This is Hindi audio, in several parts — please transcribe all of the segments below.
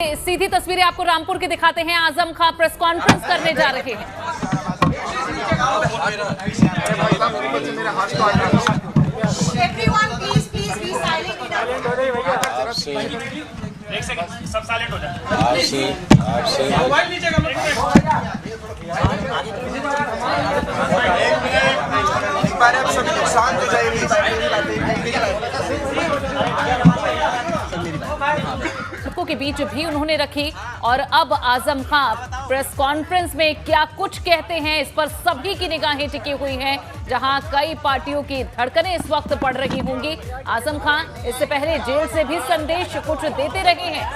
सीधी तस्वीरें आपको रामपुर की दिखाते हैं। आजम खां प्रेस कॉन्फ्रेंस करने जा रहे हैं। एक सेकंड, सब साइलेंट हो जाए। आपसे मोबाइल नीचे कर लो। एक बार आप सभी लोग शांत हो जाइए। के बीच भी उन्होंने रखी और अब आजम खां प्रेस कॉन्फ्रेंस में क्या कुछ कहते हैं, इस पर सभी की निगाहें टिकी हुई हैं। जहां कई पार्टियों की धड़कनें इस वक्त पड़ रही होंगी। आजम खां इससे पहले जेल से भी संदेश कुछ देते रहे हैं।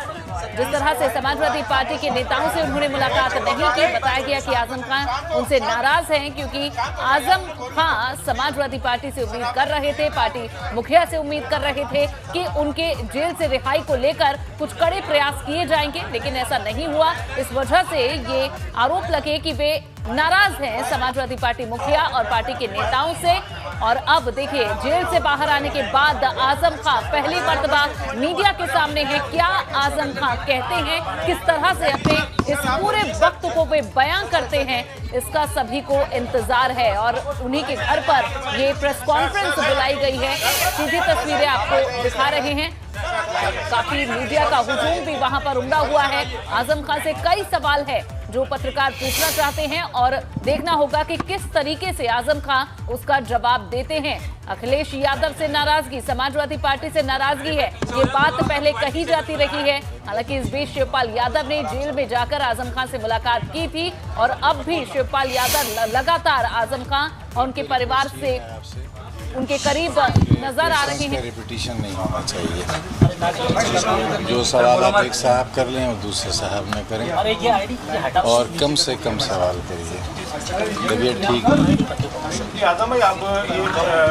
जिस तरह से समाजवादी पार्टी के नेताओं से उन्होंने मुलाकात नहीं की, बताया गया कि आजम खां उनसे नाराज हैं क्योंकि आजम खां समाजवादी पार्टी से उम्मीद कर रहे थे, पार्टी मुखिया से उम्मीद कर रहे थे कि उनके जेल से रिहाई को लेकर कुछ कड़े प्रयास किए जाएंगे, लेकिन ऐसा नहीं हुआ। इस वजह से ये आरोप लगे कि वे नाराज हैं समाजवादी पार्टी मुखिया और पार्टी के नेताओं से। और अब देखिए, जेल से बाहर आने के बाद आजम खां पहली मर्तबा मीडिया के सामने है। क्या आजम खां कहते हैं, किस तरह से अपने इस पूरे वक्त को वे बयां करते हैं, इसका सभी को इंतजार है। और उन्हीं के घर पर ये प्रेस कॉन्फ्रेंस बुलाई गई है। सीधी तस्वीरें आपको दिखा रहे हैं। काफी मीडिया का हुजूम भी वहां पर उमड़ा हुआ है। आजम खां से कई सवाल है जो पत्रकार पूछना चाहते हैं और देखना होगा कि किस तरीके से आजम खां उसका जवाब देते हैं। अखिलेश यादव से नाराजगी, समाजवादी पार्टी से नाराजगी है, ये बात पहले कही जाती रही है। हालांकि इस बीच शिवपाल यादव ने जेल में जाकर आजम खां से मुलाकात की थी और अब भी शिवपाल यादव लगातार आजम खां और उनके परिवार से उनके करीब नजर आ रहे हैं। रिपीटिशन नहीं होना चाहिए। जो सवाल आप एक साहब कर लें और दूसरे साहब न करें और कम से कम सवाल करिए, तबीयत ठीक है। आजम भाई, अब ये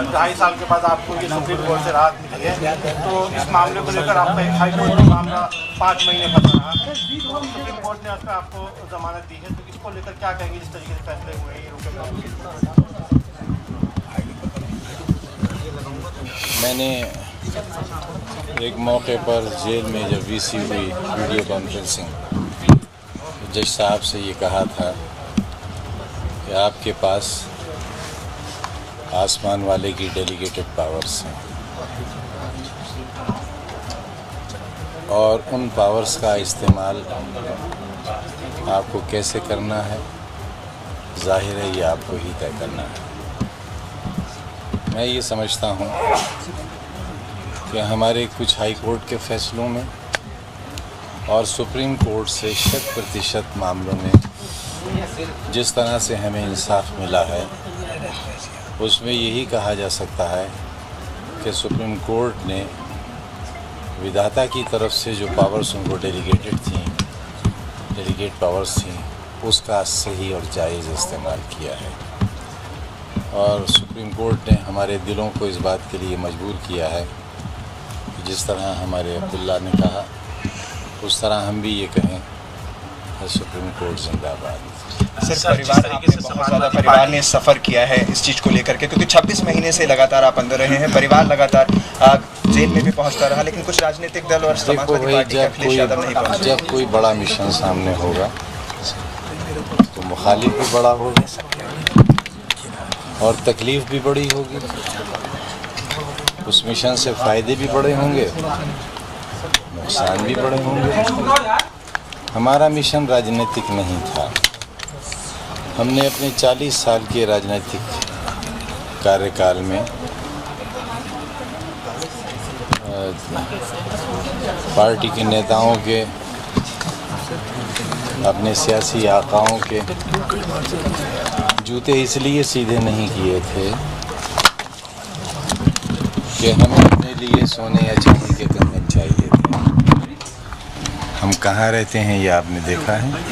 2.5 साल के बाद आपको ये सुप्रीम कोर्ट से राहत मिली है, तो इस मामले को लेकर आपका एक हाई कोर्ट में मामला 5 महीने पड़ा रहा। सुप्रीम कोर्ट ने आपको जमानत दी है, तो इसको लेकर क्या कहेंगे? जिस तरीके से फैसले हुए ये रुके। मैंने एक मौके पर जेल में जब वीसी हुई वीडियो कॉन्फ्रेंसिंग, जज साहब से ये कहा था कि आपके पास आसमान वाले की डेलीगेटेड पावर्स हैं और उन पावर्स का इस्तेमाल आपको कैसे करना है, जाहिर है ये आपको ही तय करना है। मैं ये समझता हूँ कि हमारे कुछ हाई कोर्ट के फैसलों में और सुप्रीम कोर्ट से 100% मामलों में जिस तरह से हमें इंसाफ मिला है, उसमें यही कहा जा सकता है कि सुप्रीम कोर्ट ने विधाता की तरफ से जो पावर्स उनको डेलीगेट पावर्स थी, उसका सही और जायज़ इस्तेमाल किया है। और सुप्रीम कोर्ट ने हमारे दिलों को इस बात के लिए मजबूर किया है कि जिस तरह हमारे अब्दुल्ला ने कहा, उस तरह हम भी ये कहें, सुप्रीम कोर्ट जिंदाबाद। सर, परिवार आपने बहुत ज़्यादा परिवार ने सफ़र किया है इस चीज़ को लेकर के, क्योंकि 26 महीने से लगातार आप अंदर रहे हैं, परिवार लगातार जेल में भी पहुंचता रहा, लेकिन कुछ राजनीतिक दल और समाजवादी पार्टी के अखिलेश यादव नहीं पहुंचे। जब कोई बड़ा मिशन सामने होगा तो मुखालिफ भी बड़ा होगा और तकलीफ भी बड़ी होगी। उस मिशन से फ़ायदे भी बड़े होंगे, नुकसान भी बड़े होंगे। हमारा मिशन राजनीतिक नहीं था। हमने अपने 40 साल के राजनीतिक कार्यकाल में पार्टी के नेताओं के, अपने सियासी आकाओं के जूते इसलिए सीधे नहीं किए थे कि हमें अपने लिए सोने या चांदी के कंगन चाहिए थे। हम कहाँ रहते हैं ये आपने देखा है,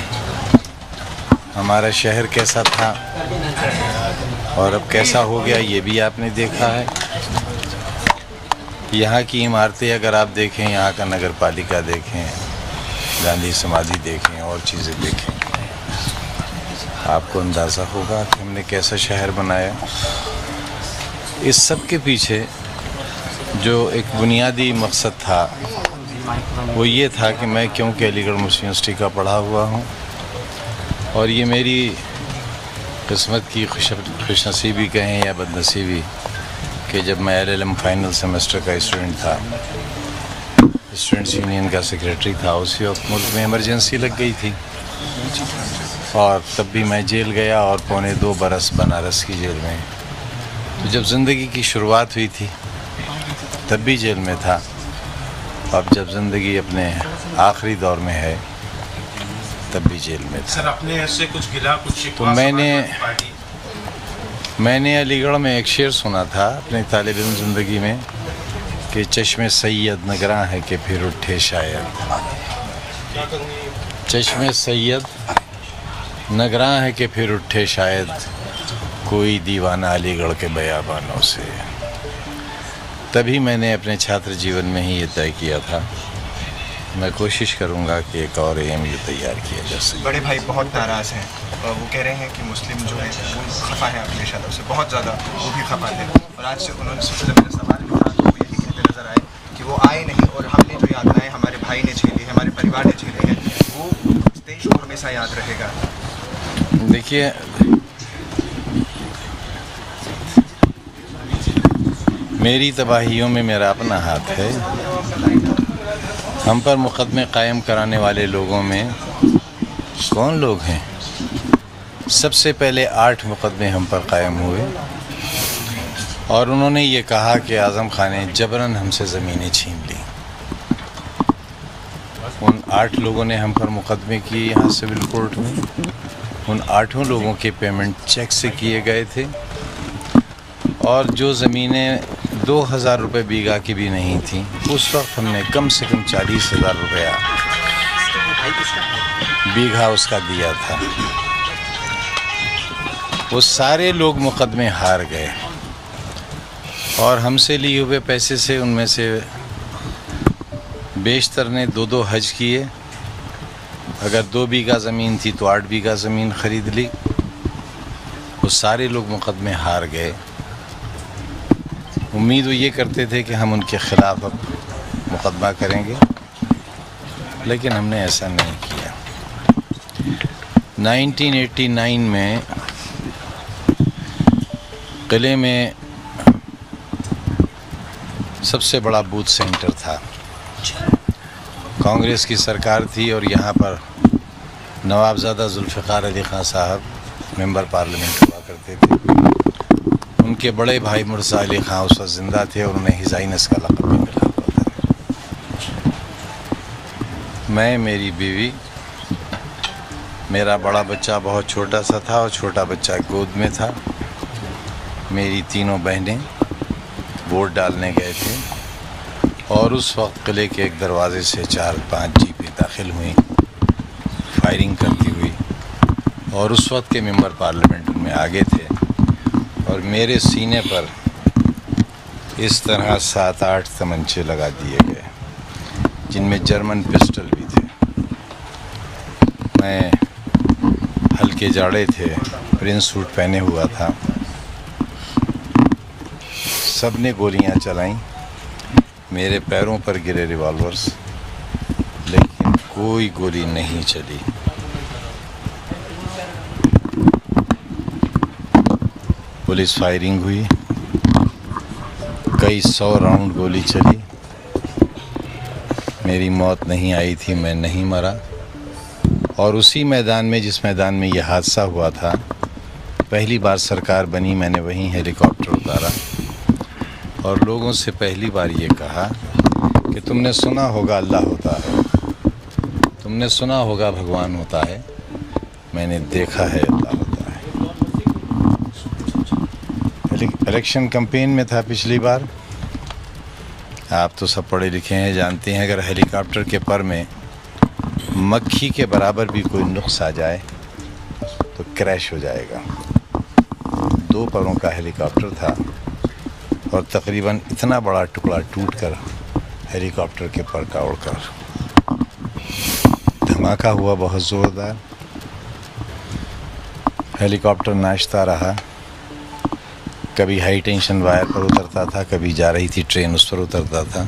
हमारा शहर कैसा था और अब कैसा हो गया ये भी आपने देखा है। यहाँ की इमारतें अगर आप देखें, यहाँ का नगर पालिका देखें, गांधी समाधि देखें और चीज़ें देखें, आपको अंदाज़ा होगा कि हमने कैसा शहर बनाया। इस सब के पीछे जो एक बुनियादी मकसद था वो ये था कि मैं क्योंकि अलीगढ़ मुस्लिम यूनिवर्सिटी का पढ़ा हुआ हूँ और ये मेरी किस्मत की खुशनसीबी कहें या बदनसीबी कि जब मैं LLM फाइनल सेमेस्टर का स्टूडेंट था, स्टूडेंट्स यूनियन का सेक्रेटरी था, उसी वक्त मुल्क में इमरजेंसी लग गई थी और तब भी मैं जेल गया और 2.25 बरस बनारस की जेल में। तो जब ज़िंदगी की शुरुआत हुई थी तब भी जेल में था, अब जब ज़िंदगी अपने आखिरी दौर में है तब भी जेल में था। सर, अपने ऐसे कुछ गिला कुछ तो मैंने अलीगढ़ में एक शेर सुना था अपनी तालिब इल्म ज़िंदगी में कि चश्मे सैयद नगरां है कि फिर उठे शायद। चश्मे सैयद नगरां है कि फिर उठे शायद, कोई दीवाना अलीगढ़ के बयाबानों से। तभी मैंने अपने छात्र जीवन में ही ये तय किया था, मैं कोशिश करूंगा कि एक और AMU तैयार किया जा सके। बड़े भाई बहुत नाराज़ हैं, वो कह रहे हैं कि मुस्लिम जो है वो खफा है अखिलेश यादव से, बहुत ज़्यादा वो भी खफा थे। और आज से उन्होंने सबसे मेरा सवाल भी था तो वो यही कहते नज़र आए कि वो आए नहीं और हमने जो यातनाएँ हमारे भाई ने झेली है, हमारे परिवार ने झेली है, वो इस देश को हमेशा याद रहेगा। देखिए, मेरी तबाहियों में मेरा अपना हाथ है। हम पर मुकदमे कायम कराने वाले लोगों में कौन लोग हैं? सबसे पहले 8 मुकदमे हम पर कायम हुए और उन्होंने ये कहा कि आज़म खान ने जबरन हमसे ज़मीनें छीन ली। उन 8 लोगों ने हम पर मुकदमे किए यहाँ सिविल कोर्ट में। उन 8 लोगों के पेमेंट चेक से किए गए थे और जो ज़मीनें 2000 रुपये बीघा की भी नहीं थी, उस वक्त हमने कम से कम 40,000 रुपया बीघा उसका दिया था। वो सारे लोग मुकदमे हार गए और हमसे लिए हुए पैसे से उनमें से बेशतर ने 2-2 हज किए। अगर 2 बीघा ज़मीन थी तो 8 बीघा ज़मीन ख़रीद ली। वो सारे लोग मुकदमे हार गए। उम्मीद वो ये करते थे कि हम उनके ख़िलाफ़ अब मुकदमा करेंगे, लेकिन हमने ऐसा नहीं किया। 1989 में किले में सबसे बड़ा बूथ सेंटर था। कांग्रेस की सरकार थी और यहाँ पर नवाबज़ादा जुल्फ़िकार अली खां साहब मेंबर पार्लियामेंट हुआ करते थे। उनके बड़े भाई मुर्सा अली खां उस वक्त ज़िंदा थे और उन्हें हिज़ाइनस का लक़ब भी मिला हुआ था। मैं, मेरी बीवी, मेरा बड़ा बच्चा बहुत छोटा सा था और छोटा बच्चा गोद में था। मेरी 3 बहनें वोट डालने गए थे और उस वक्त किले के एक दरवाज़े से 4-5 जीपें दाखिल हुई फायरिंग करती हुई और उस वक्त के मेंबर पार्लियामेंट उनमें आगे थे और मेरे सीने पर इस तरह 7-8 तमंचे लगा दिए गए, जिनमें जर्मन पिस्टल भी थे। मैं हल्के जाड़े थे, प्रिंस सूट पहने हुआ था। सब ने गोलियां चलाईं, मेरे पैरों पर गिरे रिवॉल्वर्स, लेकिन कोई गोली नहीं चली। पुलिस फायरिंग हुई, कई 100 राउंड गोली चली। मेरी मौत नहीं आई थी, मैं नहीं मरा। और उसी मैदान में, जिस मैदान में यह हादसा हुआ था, पहली बार सरकार बनी, मैंने वहीं हेलीकॉप्टर उतारा और लोगों से पहली बार ये कहा कि तुमने सुना होगा अल्लाह होता है, तुमने सुना होगा भगवान होता है, मैंने देखा है अल्लाह होता है। इलेक्शन कैंपेन में था पिछली बार। आप तो सब पढ़े लिखे हैं, जानते हैं अगर हेलीकॉप्टर के पर में मक्खी के बराबर भी कोई नुक्स आ जाए तो क्रैश हो जाएगा। 2 परों का हेलीकॉप्टर था और तकरीबन इतना बड़ा टुकड़ा टूटकर हेलीकॉप्टर के पर का उड़कर धमाका हुआ, बहुत ज़ोरदार। हेलीकॉप्टर नाचता रहा, कभी हाई टेंशन वायर पर उतरता था, कभी जा रही थी ट्रेन उस पर उतरता था।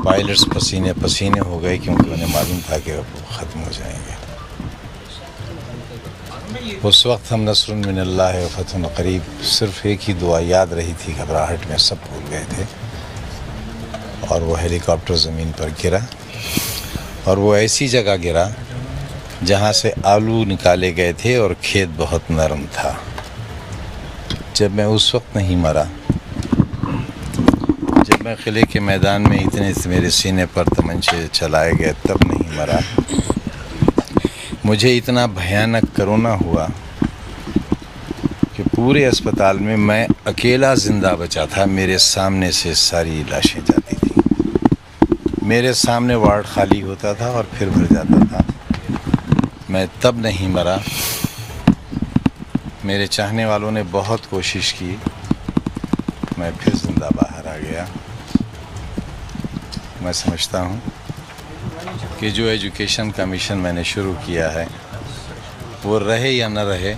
पायलट्स पसीने पसीने हो गए क्योंकि उन्हें मालूम था कि वो ख़त्म हो जाएंगे। उस वक्त हम नस्रुन मिनल्लाह व फतहुन करीब सिर्फ एक ही दुआ याद रही थी, घबराहट में सब भूल गए थे। और वो हेलीकॉप्टर ज़मीन पर गिरा और वो ऐसी जगह गिरा जहाँ से आलू निकाले गए थे और खेत बहुत नरम था। जब मैं उस वक्त नहीं मरा, जब मैं किले के मैदान में इतने मेरे सीने पर तमंचे चलाए गए तब नहीं मरा। मुझे इतना भयानक कोरोना हुआ कि पूरे अस्पताल में मैं अकेला ज़िंदा बचा था। मेरे सामने से सारी लाशें जाती थी, मेरे सामने वार्ड खाली होता था और फिर भर जाता था। मैं तब नहीं मरा। मेरे चाहने वालों ने बहुत कोशिश की, मैं फिर ज़िंदा बाहर आ गया। मैं समझता हूँ कि जो एजुकेशन का मिशन मैंने शुरू किया है वो रहे या न रहे,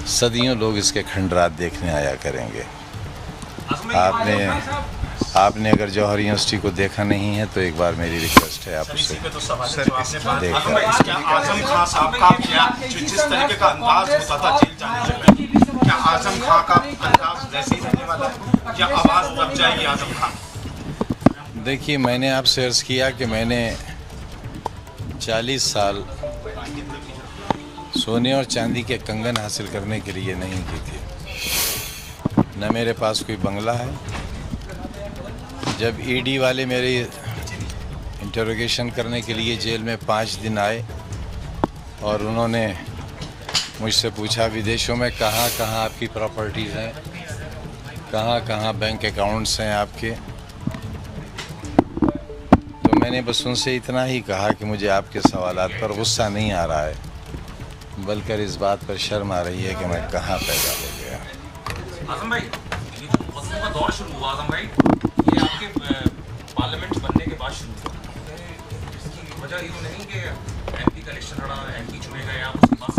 सदियों लोग इसके खंडरात देखने आया करेंगे। आपने अगर जौहर यूनिवर्सिटी को देखा नहीं है तो एक बार मेरी रिक्वेस्ट है आप उसे देखिए। आजम खान साहब का जो जिस तरीके का अंदाज होता था जेल जाने से पहले, क्या आजम खान का अंदाज वैसे ही रहने वाला है या आवाज़ दब जाएगी आजम खान? देखिए, मैंने आपसे अर्ज़ किया कि मैंने 40 साल सोने और चांदी के कंगन हासिल करने के लिए नहीं की थी। न मेरे पास कोई बंगला है। जब ईडी वाले मेरे इंटरोगेशन करने के लिए जेल में 5 दिन आए और उन्होंने मुझसे पूछा विदेशों में कहाँ कहाँ आपकी प्रॉपर्टीज़ हैं, कहाँ कहाँ बैंक अकाउंट्स हैं आपके, तो मैंने बस उनसे इतना ही कहा कि मुझे आपके सवालात पर गुस्सा नहीं आ रहा है, बल्कि इस बात पर शर्म आ रही है कि मैं कहाँ पैदा हो गया। आजम भाई, ये जो मसलों का दौर शुरू हुआ आजम भाई, ये आपके पार्लियामेंट बनने के बाद शुरू हुआ। इसकी वजह यूँ नहीं कि एमपी का इलेक्शन लड़ा, एमपी चुने गए, आप उसके बाद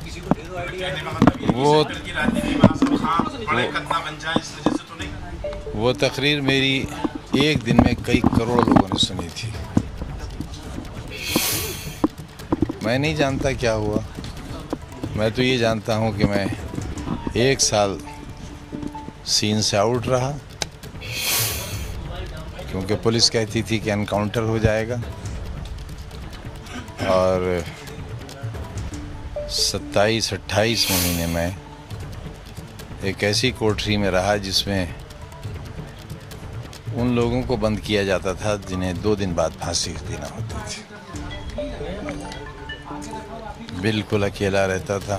किसी को वो तकरीर मेरी एक दिन में कई करोड़ लोगों ने सुनी थी। मैं नहीं जानता क्या हुआ। मैं तो ये जानता हूँ कि मैं 1 साल सीन से आउट रहा क्योंकि पुलिस कहती थी कि एनकाउंटर हो जाएगा, और 27-28 महीने में एक ऐसी कोठरी में रहा जिसमें उन लोगों को बंद किया जाता था जिन्हें 2 दिन बाद फांसी देना होती थी। बिल्कुल अकेला रहता था।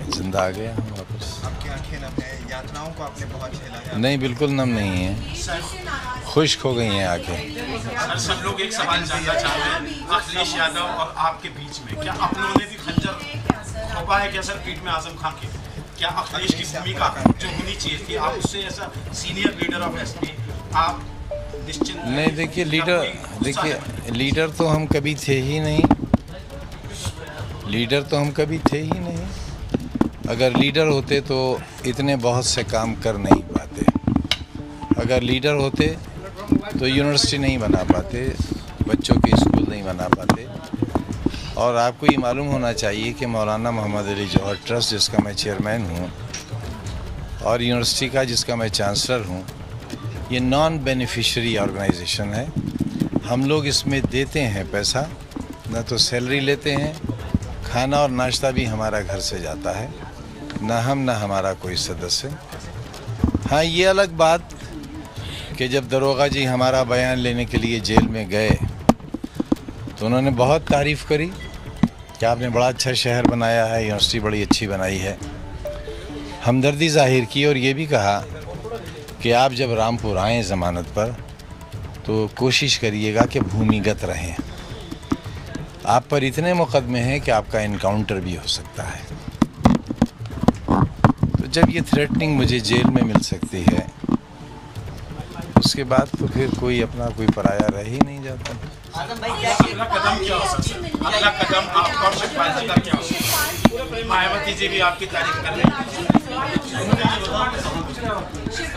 जिंदा आ गया हूँ वापस। आपकी आंखें नम है, यातनाओं को आपने बहुत झेला है। नहीं, बिल्कुल नम नहीं है, खुश्क हो गई हैं आंखें। सब लोग एक सवाल जानना चाहते हैं, अखिलेश यादव और आपके बीच में क्या अपनों ने भी खंजर थोपा है क्या सर पीठ में आजम खान के? क्या अखिलेश की भूमिका जो होनी चाहिए थी, आप उससे ऐसा सीनियर लीडर ऑफ एसपी आप निश्चित नहीं? देखिए, लीडर तो हम कभी थे ही नहीं। लीडर तो हम कभी थे ही नहीं। अगर लीडर होते तो इतने बहुत से काम कर नहीं पाते। अगर लीडर होते तो यूनिवर्सिटी नहीं बना पाते, बच्चों के स्कूल नहीं बना पाते। और आपको ये मालूम होना चाहिए कि मौलाना मोहम्मद अली जौहर ट्रस्ट, जिसका मैं चेयरमैन हूँ, और यूनिवर्सिटी का जिसका मैं चांसलर हूँ, ये नॉन बेनिफिशियरी ऑर्गेनाइजेशन है। हम लोग इसमें देते हैं पैसा, न तो सैलरी लेते हैं, खाना और नाश्ता भी हमारा घर से जाता है, ना हम ना हमारा कोई सदस्य। हाँ, ये अलग बात कि जब दरोगा जी हमारा बयान लेने के लिए जेल में गए तो उन्होंने बहुत तारीफ़ करी कि आपने बड़ा अच्छा शहर बनाया है, यूनिवर्सिटी बड़ी अच्छी बनाई है। हमदर्दी जाहिर की और ये भी कहा कि आप जब रामपुर आएँ ज़मानत पर तो कोशिश करिएगा कि भूमिगत रहें। आप पर इतने मुकदमे हैं कि आपका इनकाउंटर भी हो सकता है। तो जब ये थ्रेटनिंग मुझे जेल में मिल सकती है, उसके बाद तो फिर कोई अपना कोई पराया रह ही नहीं जाता। अगला कदम क्या हो सकता है? अगला कदम आपका क्या हो सकता है? मायावती जी भी आपकी तारीफ कर रहे हैं।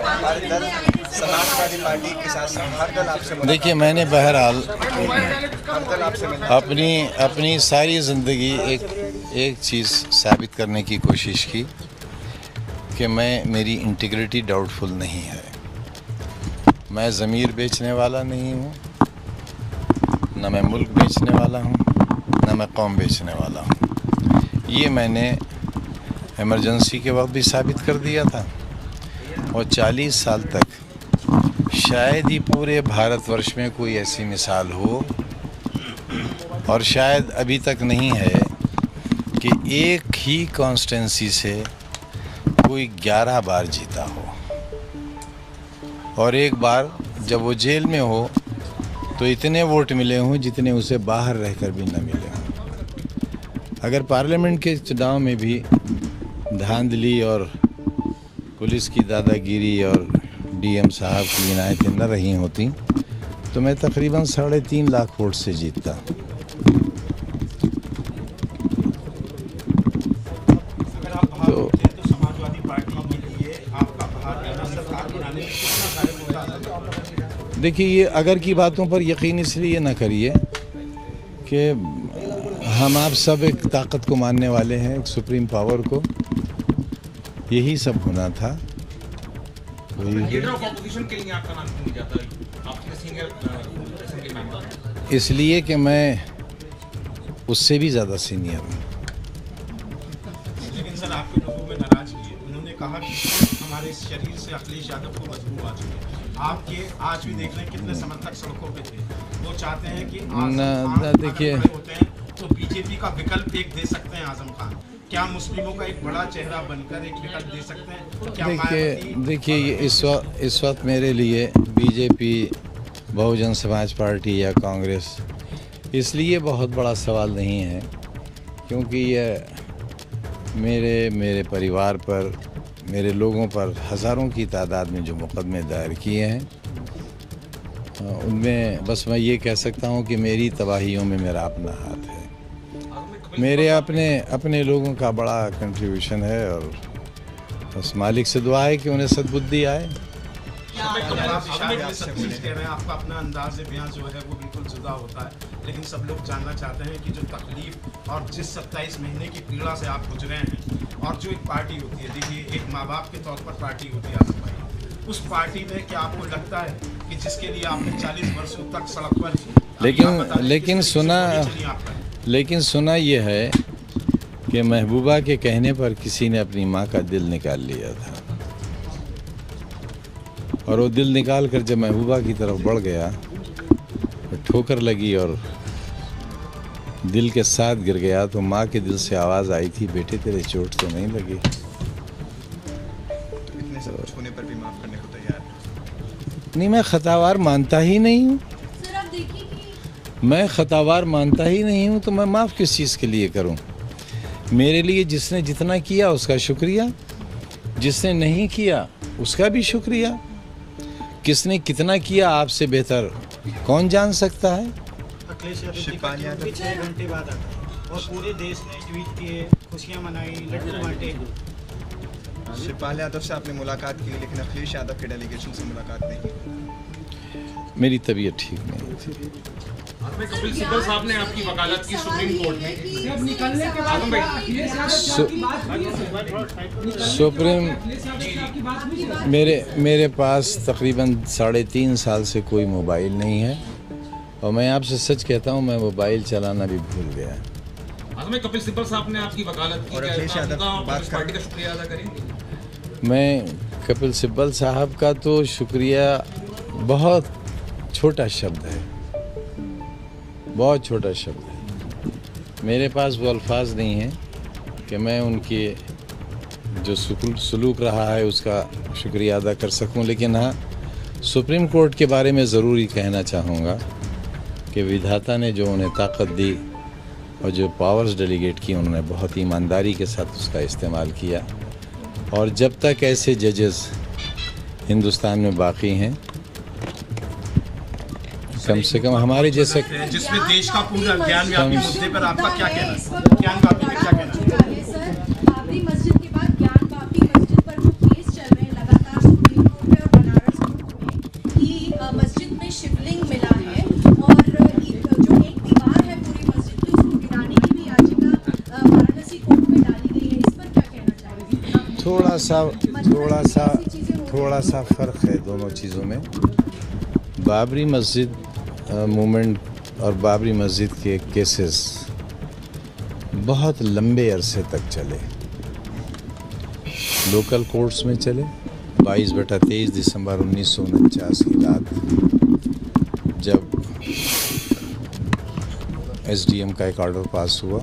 हमारे दल समाजवादी पार्टी के साथ हर दल आपसे देखिए, मैंने बहरहाल हर दल आपसे मिला। अपनी सारी ज़िंदगी एक चीज़ साबित करने की कोशिश की कि मेरी इंटीग्रिटी डाउटफुल नहीं है। मैं ज़मीर बेचने वाला नहीं हूँ, न मैं मुल्क बेचने वाला हूँ, न मैं कौम बेचने वाला हूँ। ये मैंने इमरजेंसी के वक्त भी साबित कर दिया था और 40 साल तक शायद ही पूरे भारतवर्ष में कोई ऐसी मिसाल हो, और शायद अभी तक नहीं है, कि एक ही कॉन्स्टिट्यूंसी से कोई 11 बार जीता हो और एक बार जब वो जेल में हो तो इतने वोट मिले हों जितने उसे बाहर रहकर भी न मिले हों। अगर पार्लियामेंट के चुनाव में भी धांधली और पुलिस की दादागिरी और डीएम साहब की इनायतें न रही होती तो मैं तकरीबन 3.5 लाख वोट से जीतता। तो समाजवादी पार्टी के लिए आपका बाहर रहना सरकार बनाने में कितना सारे मुद्दा। देखिए, ये अगर की बातों पर यकीन इसलिए ना करिए कि हम आप सब एक ताकत को मानने वाले हैं, एक सुप्रीम पावर को। यही सब होना था। लीडर ऑफ ऑपोजिशन के लिए आपका नाम क्यों नहीं जाता? आपके सीनियर असेंबली मेंबर। इसलिए कि मैं उससे भी ज़्यादा सीनियर हूँ। लेकिन सर, आपके लोगों में नाराजगी है। उन्होंने कहा कि हमारे शरीर से अखिलेश यादव को बदबू आ चुकी है। आपके आज भी देख रहे हैं कितने समर्थक सड़कों पे थे। वो चाहते हैं कि देखिए, होते हैं तो बीजेपी का विकल्प एक दे सकते हैं आजम खान। क्या मुस्लिमों का एक बड़ा चेहरा बनकर एक विकल्प दे सकते हैं? क्या देखिए इस वक्त मेरे लिए बीजेपी, बहुजन समाज पार्टी या कांग्रेस इसलिए बहुत बड़ा सवाल नहीं है क्योंकि ये मेरे परिवार पर, मेरे लोगों पर हज़ारों की तादाद में जो मुकदमे दायर किए हैं उनमें बस मैं ये कह सकता हूँ कि मेरी तबाहियों में मेरा अपना हाथ है। मेरे अपने लोगों का बड़ा कंट्रीब्यूशन है और बस मालिक से दुआ है कि उन्हें सद्बुद्धि आए। आपका अपना अंदाज़ बयान जो है वो बिल्कुल जुदा होता है, लेकिन सब लोग जानना चाहते हैं कि जो तकलीफ और जिस 27 महीने की पीड़ा से आप गुजरे हैं और जो एक पार्टी होती है, देखिए एक माँ बाप के तौर पर पार्टी होती है आसिफ भाई, उस पार्टी में क्या आपको लगता है कि जिसके लिए आपने 40 वर्षों तक सड़क पर लेकिन सुना यह है कि महबूबा के कहने पर किसी ने अपनी माँ का दिल निकाल लिया था और वो दिल निकाल कर जब महबूबा की तरफ बढ़ गया तो ठोकर लगी और दिल के साथ गिर गया तो माँ के दिल से आवाज़ आई थी, बेटे तेरे चोट तो नहीं लगी? तो इतने सब कुछ होने पर भी माफ़ करने को तैयार नहीं, मैं खतावार मानता ही नहीं हूँ। मैं खतावार मानता ही नहीं हूँ तो मैं माफ़ किस चीज़ के लिए करूँ? मेरे लिए जिसने जितना किया उसका शुक्रिया, जिसने नहीं किया उसका भी शुक्रिया। किसने कितना किया आपसे बेहतर कौन जान सकता है? अखिलेश यादव 6 घंटे बाद आता और पूरे देश ने ट्वीट किए, खुशियाँ मनाई, लड्डू बांटे। शिवपाल यादव से आपने मुलाकात की लेकिन अखिलेश यादव के डेलीगेशन से मुलाकात नहीं की। मेरी तबीयत ठीक नहीं थी। कपिल सिब्बल साहब ने आपकी वकालत की सुप्रीम कोर्ट में। मेरे पास तकरीबन 3.5 साल से कोई मोबाइल नहीं है और मैं आपसे सच कहता हूँ मैं मोबाइल चलाना भी भूल गया। कपिल सिब्बल साहब ने आपकी वकालत की, अखिलेश यादव पार्टी का शुक्रिया अदा करेंगे? मैं कपिल सिब्बल साहब का तो शुक्रिया बहुत छोटा शब्द है, बहुत छोटा शब्द है। मेरे पास वो अल्फाज नहीं हैं कि मैं उनके जो सलूक रहा है उसका शुक्रिया अदा कर सकूं। लेकिन हाँ, सुप्रीम कोर्ट के बारे में ज़रूर ही कहना चाहूँगा कि विधाता ने जो उन्हें ताकत दी और जो पावर्स डेलीगेट की उन्होंने बहुत ईमानदारी के साथ उसका इस्तेमाल किया। और जब तक ऐसे जजेस हिंदुस्तान में बाकी हैं, कम से कम हमारे जैसे जिसमें देश का पूरा ज्ञान व्यापी मुद्दे पर आपका क्या कहना है? ज्ञान व्यापी में क्या कहना है? थोड़ा सा फ़र्क है दोनों चीज़ों में। बाबरी मस्जिद मूवमेंट और बाबरी मस्जिद के केसेस बहुत लंबे अरसे तक चले, लोकल कोर्ट्स में चले। 22/23 दिसंबर 1949 की रात जब एसडीएम का एक ऑर्डर पास हुआ,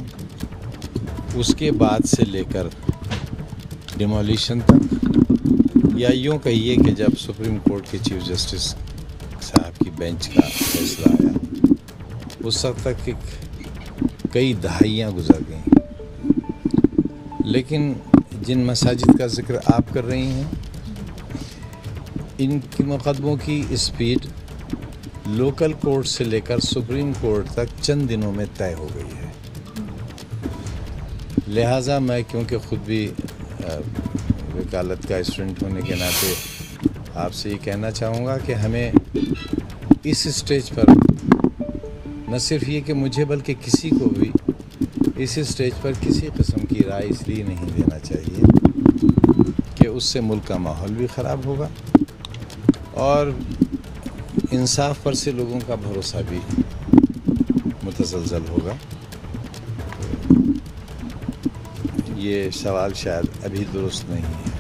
उसके बाद से लेकर डिमोलिशन तक, या यूँ कहिए कि जब सुप्रीम कोर्ट के चीफ जस्टिस साहब की बेंच का फैसला आया, उस वक्त तक कई दहाइयाँ गुजर गईं। लेकिन जिन मसाजिद का जिक्र आप कर रही हैं, इनके मुकदमों की स्पीड लोकल कोर्ट से लेकर सुप्रीम कोर्ट तक चंद दिनों में तय हो गई है। लिहाजा मैं, क्योंकि ख़ुद भी वकालत का स्टूडेंट होने के नाते आपसे ये कहना चाहूँगा कि हमें इस स्टेज पर न सिर्फ ये कि मुझे बल्कि किसी को भी इस स्टेज पर किसी किस्म की राय इसलिए नहीं देना चाहिए कि उससे मुल्क का माहौल भी ख़राब होगा और इंसाफ पर से लोगों का भरोसा भी मुतसलसल होगा। ये सवाल शायद अभी दुरुस्त नहीं है।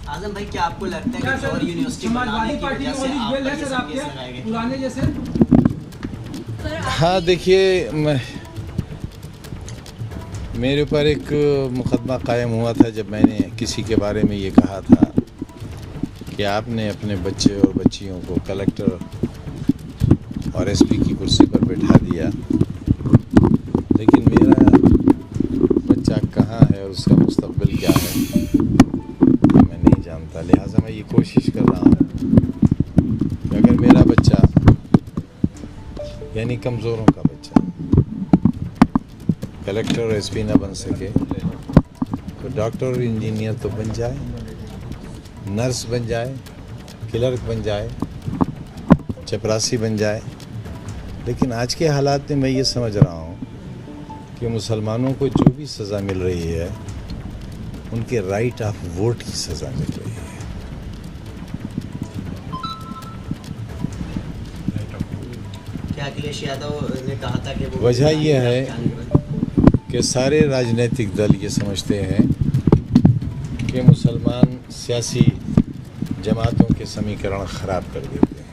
आजम भाई, क्या आपको लगता है कि और यूनिवर्सिटी बनाने की वजह से आप पर ये सब केस लगाए गए? पुराने जैसे? हाँ, देखिए, मेरे ऊपर एक मुकदमा कायम हुआ था जब मैंने किसी के बारे में ये कहा था कि आपने अपने बच्चे और बच्चियों को कलेक्टर और एसपी की कुर्सी पर बैठा दिया, लेकिन मेरा बच्चा कहाँ है और उसका मुस्तकबिल क्या है मैं नहीं जानता। लिहाजा मैं ये कोशिश कर रहा हूँ कि अगर मेरा बच्चा, यानी कमज़ोरों का बच्चा, कलेक्टर और एसपी ना बन सके तो डॉक्टर और इंजीनियर तो बन जाए, नर्स बन जाए, क्लर्क बन जाए, चपरासी बन जाए। लेकिन आज के हालात में मैं ये समझ रहा हूँ कि मुसलमानों को जो भी सज़ा मिल रही है उनके राइट ऑफ वोट की सज़ा मिल रही है। क्या अखिलेश यादव ने कहा था कि वो वजह यह है कि सारे राजनीतिक दल ये समझते हैं कि मुसलमान सियासी जमातों के समीकरण ख़राब कर देते हैं।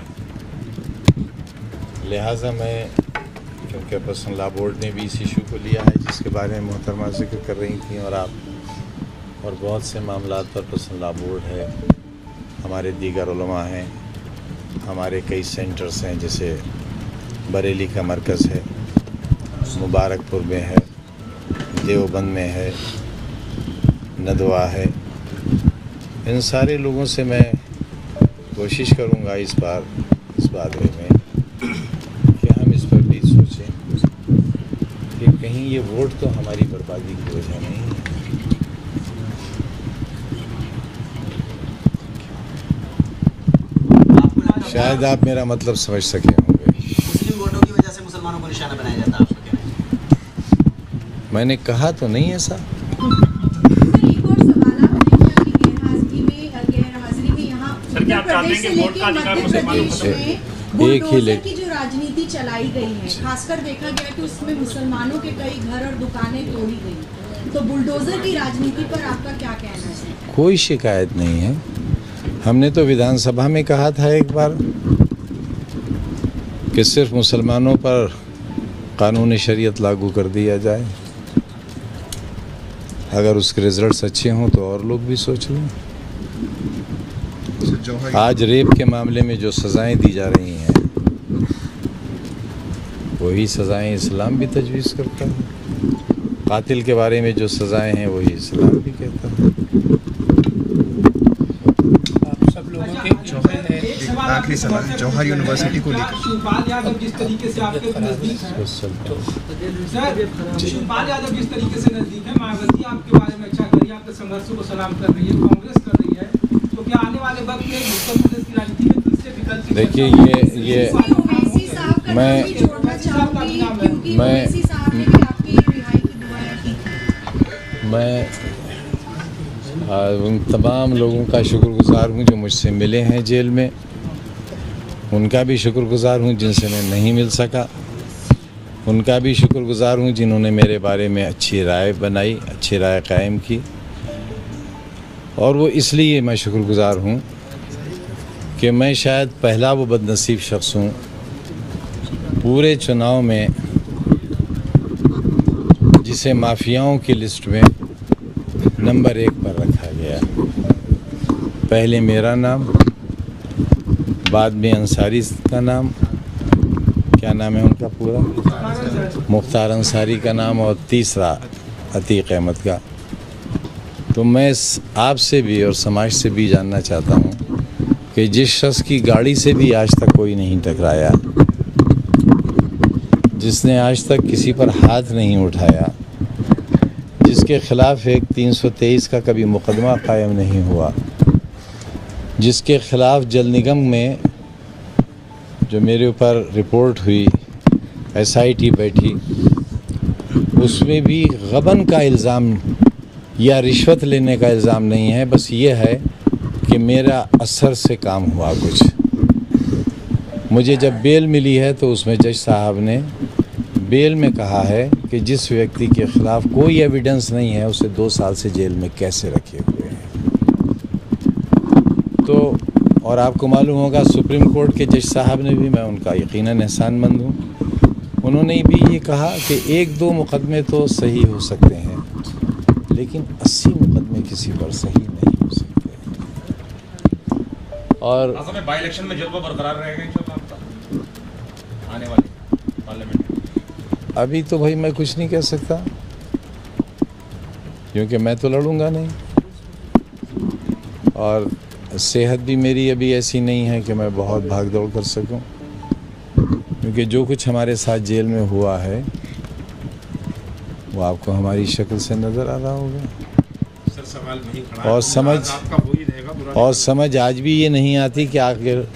लिहाजा मैं, क्योंकि पर्सनल लॉ बोर्ड ने भी इस इशू को लिया है जिसके बारे में मोहतरमा जिक्र कर रही थी, और आप, और बहुत से मामलात पर पर्सनल लॉ बोर्ड है, हमारे दीगर उलमा हैं, हमारे कई सेंटर्स हैं, जैसे बरेली का मरकज़ है, मुबारकपुर में है, देवबंद में है, नदवा है। इन सारे लोगों से मैं कोशिश करूंगा इस बारे में कि हम इस पर भी सोचें कि कहीं ये वोट तो हमारी बर्बादी की वजह नहीं है। शायद आप मेरा मतलब समझ सके होंगे। मुस्लिम वोटों की वजह से मुसलमानों को निशाना बनाया जाता है, आपको क्या है? मैंने कहा तो नहीं ऐसा। एक ही की जो राजनीति चलाई गई है, खासकर देखा गया कि उसमें मुसलमानों के कई घर और दुकानें तोड़ी गई, तो बुलडोजर की राजनीति पर आपका क्या कहना है? कोई शिकायत नहीं है। हमने तो विधानसभा में कहा था एक बार कि सिर्फ मुसलमानों पर कानून शरीयत लागू कर दिया जाए। अगर उसके रिजल्ट्स अच्छे हों तो और लोग भी सोच लें। आज रेप के मामले में जो सज़ाएं दी जा रही हैं वही सज़ाएं इस्लाम भी तजवीज़ करता है। कातिल के बारे में जो सज़ाएं हैं वही इस्लाम भी कहता है। सब लोगों के आखिरी सवाल जौहर यूनिवर्सिटी को लेकर शिवपाल यादव जिस तरीके से आपके नजदीक है, शिवपाल यादव जिस तरीके से नजदीक है, मायावती आपके बारे में अच्छा कर रही है, आपके संघर्ष को सलाम कर रही है, कांग्रेस कर रही है, तो क्या आने वाले वक्त में उत्तर प्रदेश की राजनीति में तीसरे विकल्प? देखिए, ये मैं उन तमाम लोगों का शुक्रगुजार हूँ जो मुझसे मिले हैं जेल में, उनका भी शुक्रगुजार हूँ जिनसे मैं नहीं मिल सका, उनका भी शुक्रगुजार हूँ जिन्होंने मेरे बारे में अच्छी राय बनाई, अच्छी राय कायम की। और वो इसलिए मैं शुक्रगुजार हूँ कि मैं शायद पहला वो बदनसीब शख्स हूँ पूरे चुनाव में जिसे माफियाओं की लिस्ट में नंबर 1 पर रखा गया। पहले मेरा नाम, बाद में अंसारी का नाम, क्या नाम है उनका पूरा, मुख्तार अंसारी का नाम, और तीसरा अतीक अहमद का। तो मैं आपसे भी और समाज से भी जानना चाहता हूँ कि जिस शख्स की गाड़ी से भी आज तक कोई नहीं टकराया, जिसने आज तक किसी पर हाथ नहीं उठाया, जिसके खिलाफ एक 323 का कभी मुकदमा कायम नहीं हुआ, जिसके खिलाफ जल निगम में जो मेरे ऊपर रिपोर्ट हुई, SIT बैठी, उसमें भी गबन का इल्ज़ाम या रिश्वत लेने का इल्ज़ाम नहीं है, बस ये है कि मेरा असर से काम हुआ कुछ। मुझे जब बेल मिली है तो उसमें जज साहब ने बेल में कहा है कि जिस व्यक्ति के ख़िलाफ़ कोई एविडेंस नहीं है उसे 2 साल से जेल में कैसे रखे हुए हैं। तो और आपको मालूम होगा सुप्रीम कोर्ट के जज साहब ने भी, मैं उनका यकीनन एहसानमंद हूँ, उन्होंने भी ये कहा कि 1-2 मुकदमे तो सही हो सकते हैं लेकिन 80 मुकदमे किसी पर सही नहीं हो सकते। और बाई इलेक्शन में जज्बा बरकरार रहेगा इंशाअल्लाह आपका आने वाले पार्लियामेंट? अभी तो भाई मैं कुछ नहीं कह सकता क्योंकि मैं तो लड़ूंगा नहीं, और सेहत भी मेरी अभी ऐसी नहीं है कि मैं बहुत भाग दौड़ कर सकूं, क्योंकि जो कुछ हमारे साथ जेल में हुआ है वो आपको हमारी शक्ल से नज़र आ रहा होगा। सर सवाल वही खड़ा है और समझ आज भी ये नहीं आती कि आखिर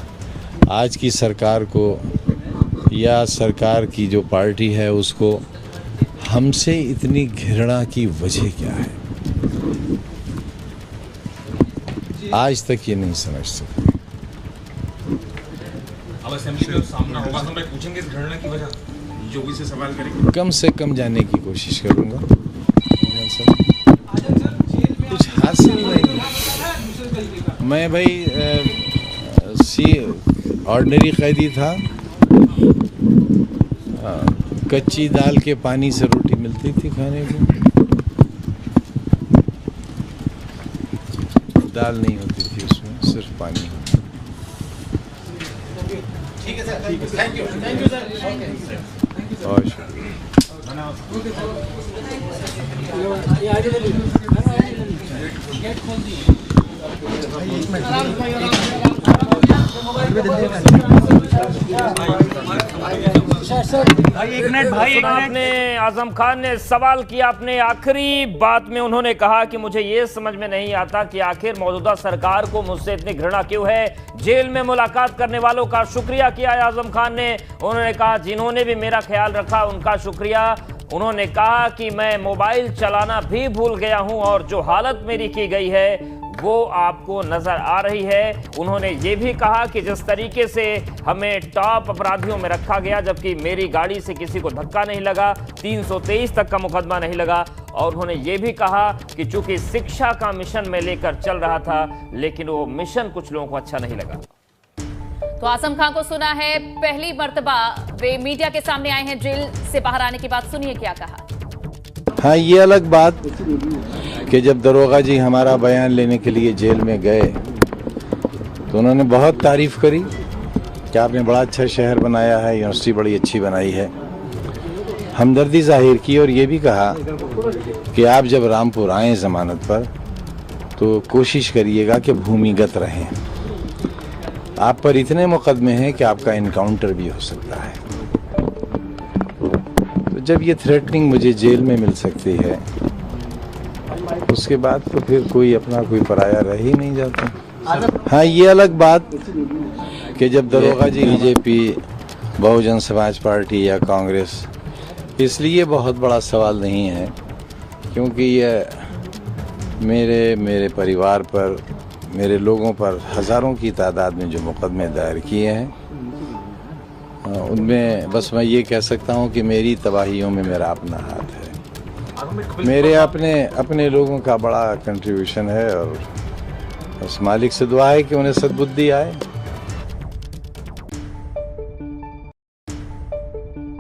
आज की सरकार को या सरकार की जो पार्टी है उसको हमसे इतनी घृणा की वजह क्या है, आज तक ये नहीं समझ सकते। अब असेंबली में सामना होगा तो मैं पूछेंगे घृणा की वजह, योगी से सवाल करेंगे। कम से कम जानने की कोशिश करूंगा, कुछ हासिल नहीं। मैं भाई ऑर्डिनरी कैदी था, कच्ची दाल के पानी से रोटी मिलती थी खाने को, दाल नहीं होती थी उसमें, सिर्फ पानी। ठीक है सर, थैंक यू सर। और आपने आजम खान ने सवाल किया, अपने आखिरी बात में उन्होंने कहा कि मुझे ये समझ में नहीं आता कि आखिर मौजूदा सरकार को मुझसे इतनी घृणा क्यों है। जेल में मुलाकात करने वालों का शुक्रिया किया है आजम खान ने। उन्होंने कहा जिन्होंने भी मेरा ख्याल रखा उनका शुक्रिया। उन्होंने कहा कि मैं मोबाइल चलाना भी भूल गया हूं और जो हालत मेरी की गई है वो आपको नजर आ रही है। उन्होंने ये भी कहा कि जिस तरीके से हमें टॉप अपराधियों में रखा गया, जबकि मेरी गाड़ी से किसी को धक्का नहीं लगा, 323 तक का मुकदमा नहीं लगा। और उन्होंने ये भी कहा कि चूंकि शिक्षा का मिशन में लेकर चल रहा था, लेकिन वो मिशन कुछ लोगों को अच्छा नहीं लगा। तो आजम खान को सुना है, पहली मर्तबा वे मीडिया के सामने आए हैं जेल से बाहर आने के बाद। सुनिए क्या कहा। हाँ, ये अलग बात कि जब दरोगा जी हमारा बयान लेने के लिए जेल में गए तो उन्होंने बहुत तारीफ करी कि आपने बड़ा अच्छा शहर बनाया है, यूनिवर्सिटी बड़ी अच्छी बनाई है, हमदर्दी जाहिर की और ये भी कहा कि आप जब रामपुर आएँ ज़मानत पर तो कोशिश करिएगा कि भूमिगत रहें। आप पर इतने मुकदमे हैं कि आपका इनकाउंटर भी हो सकता है। तो जब ये थ्रेटनिंग मुझे जेल में मिल सकती है, उसके बाद तो फिर कोई अपना कोई पराया रह ही नहीं जाता। हाँ, ये अलग बात कि जब दरोगा जी बीजेपी, बहुजन समाज पार्टी या कांग्रेस, इसलिए बहुत बड़ा सवाल नहीं है क्योंकि ये मेरे परिवार पर, मेरे लोगों पर हज़ारों की तादाद में जो मुकदमे दायर किए हैं, उनमें बस मैं ये कह सकता हूँ कि मेरी तबाहियों में मेरा अपना हाथ है। मेरे अपने लोगों का बड़ा कंट्रीब्यूशन है और बस मालिक से दुआ है कि उन्हें सद्बुद्धि आए।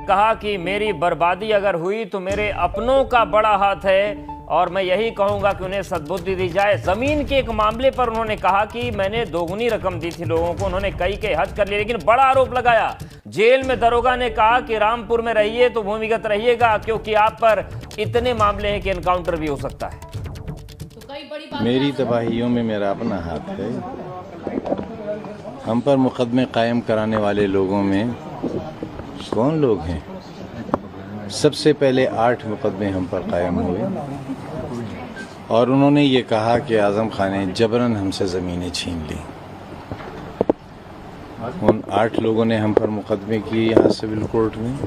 कहा कि मेरी बर्बादी अगर हुई तो मेरे अपनों का बड़ा हाथ है और मैं यही कहूंगा कि उन्हें सद्बुद्धि दी जाए। जमीन के एक मामले पर उन्होंने कहा कि मैंने दोगुनी रकम दी थी लोगों को, उन्होंने कई के हद कर लिए, लेकिन बड़ा आरोप लगाया जेल में दरोगा ने कहा कि रामपुर में रहिए तो भूमिगत रहिएगा क्योंकि आप पर इतने मामले हैं कि एनकाउंटर भी हो सकता है। मेरी तबाहियों में मेरा अपना हाथ है। हम पर मुकदमे कायम कराने वाले लोगों में कौन लोग हैं? सबसे पहले 8 मुकदमे हम पर कायम हुए और उन्होंने ये कहा कि आज़म खान ने जबरन हमसे ज़मीनें छीन ली। उन 8 लोगों ने हम पर मुकदमे किए यहाँ सिविल कोर्ट में।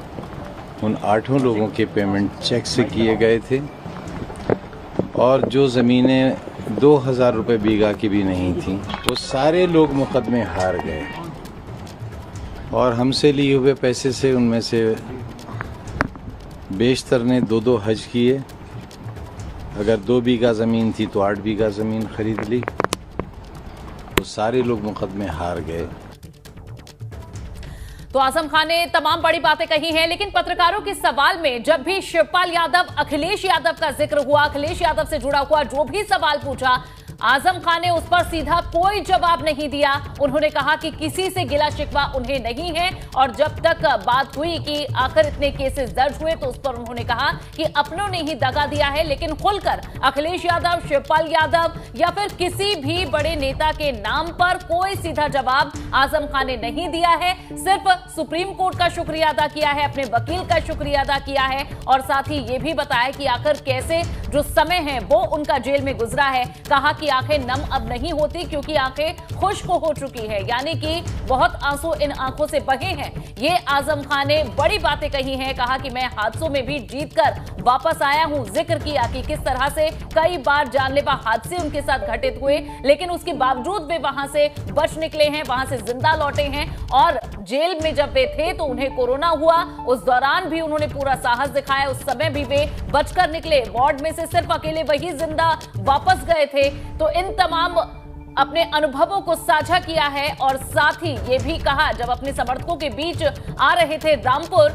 उन 8 लोगों के पेमेंट चेक से किए गए थे और जो ज़मीनें 2000 रुपये बीघा की भी नहीं थी वो सारे लोग मुकदमे हार गए और हमसे लिए हुए पैसे से उनमें से बेशतर ने 2-2 हज किए। अगर 2 बीघा ज़मीन थी तो 8 बीघा ज़मीन खरीद ली। तो सारे लोग मुकदमे हार गए। तो आज़म खान ने तमाम बड़ी बातें कही हैं, लेकिन पत्रकारों के सवाल में जब भी शिवपाल यादव, अखिलेश यादव का जिक्र हुआ, अखिलेश यादव से जुड़ा हुआ जो भी सवाल पूछा, आज़म खान ने उस पर सीधा कोई जवाब नहीं दिया। उन्होंने कहा कि किसी से गिला शिकवा उन्हें नहीं है और जब तक बात हुई कि आखिर इतने केसेस दर्ज हुए तो उस पर उन्होंने कहा कि अपनों ने ही दगा दिया है, लेकिन खुलकर अखिलेश यादव, शिवपाल यादव या फिर किसी भी बड़े नेता के नाम पर कोई सीधा जवाब आज़म खान ने नहीं दिया है। सिर्फ सुप्रीम कोर्ट का शुक्रिया अदा किया है, अपने वकील का शुक्रिया अदा किया है और साथ ही ये भी बताया कि आखिर कैसे जो समय है वो उनका जेल में गुजरा है। कहा कि आंखें नम अब नहीं होती क्योंकि आंखें खुश्क हो चुकी है, यानी कि बहुत आंसू इन आंखों से बहे हैं। ये आज़म खान ने बड़ी बातें कही हैं। कहा कि मैं हादसों में भी जीतकर वापस आया हूं। जिक्र किया कि किस तरह से कई बार जानलेवा हादसे उनके साथ घटित हुए, लेकिन उसके बावजूद वे वहां से बच निकले हैं, वहां से जिंदा लौटे हैं। और जेल में जब वे थे तो उन्हें कोरोना हुआ, उस दौरान भी उन्होंने पूरा साहस दिखाया, उस समय भी वे बचकर निकले। वार्ड में से सिर्फ अकेले वही जिंदा वापस गए थे। तो इन तमाम अपने अनुभवों को साझा किया है और साथ ही ये भी कहा, जब अपने समर्थकों के बीच आ रहे थे रामपुर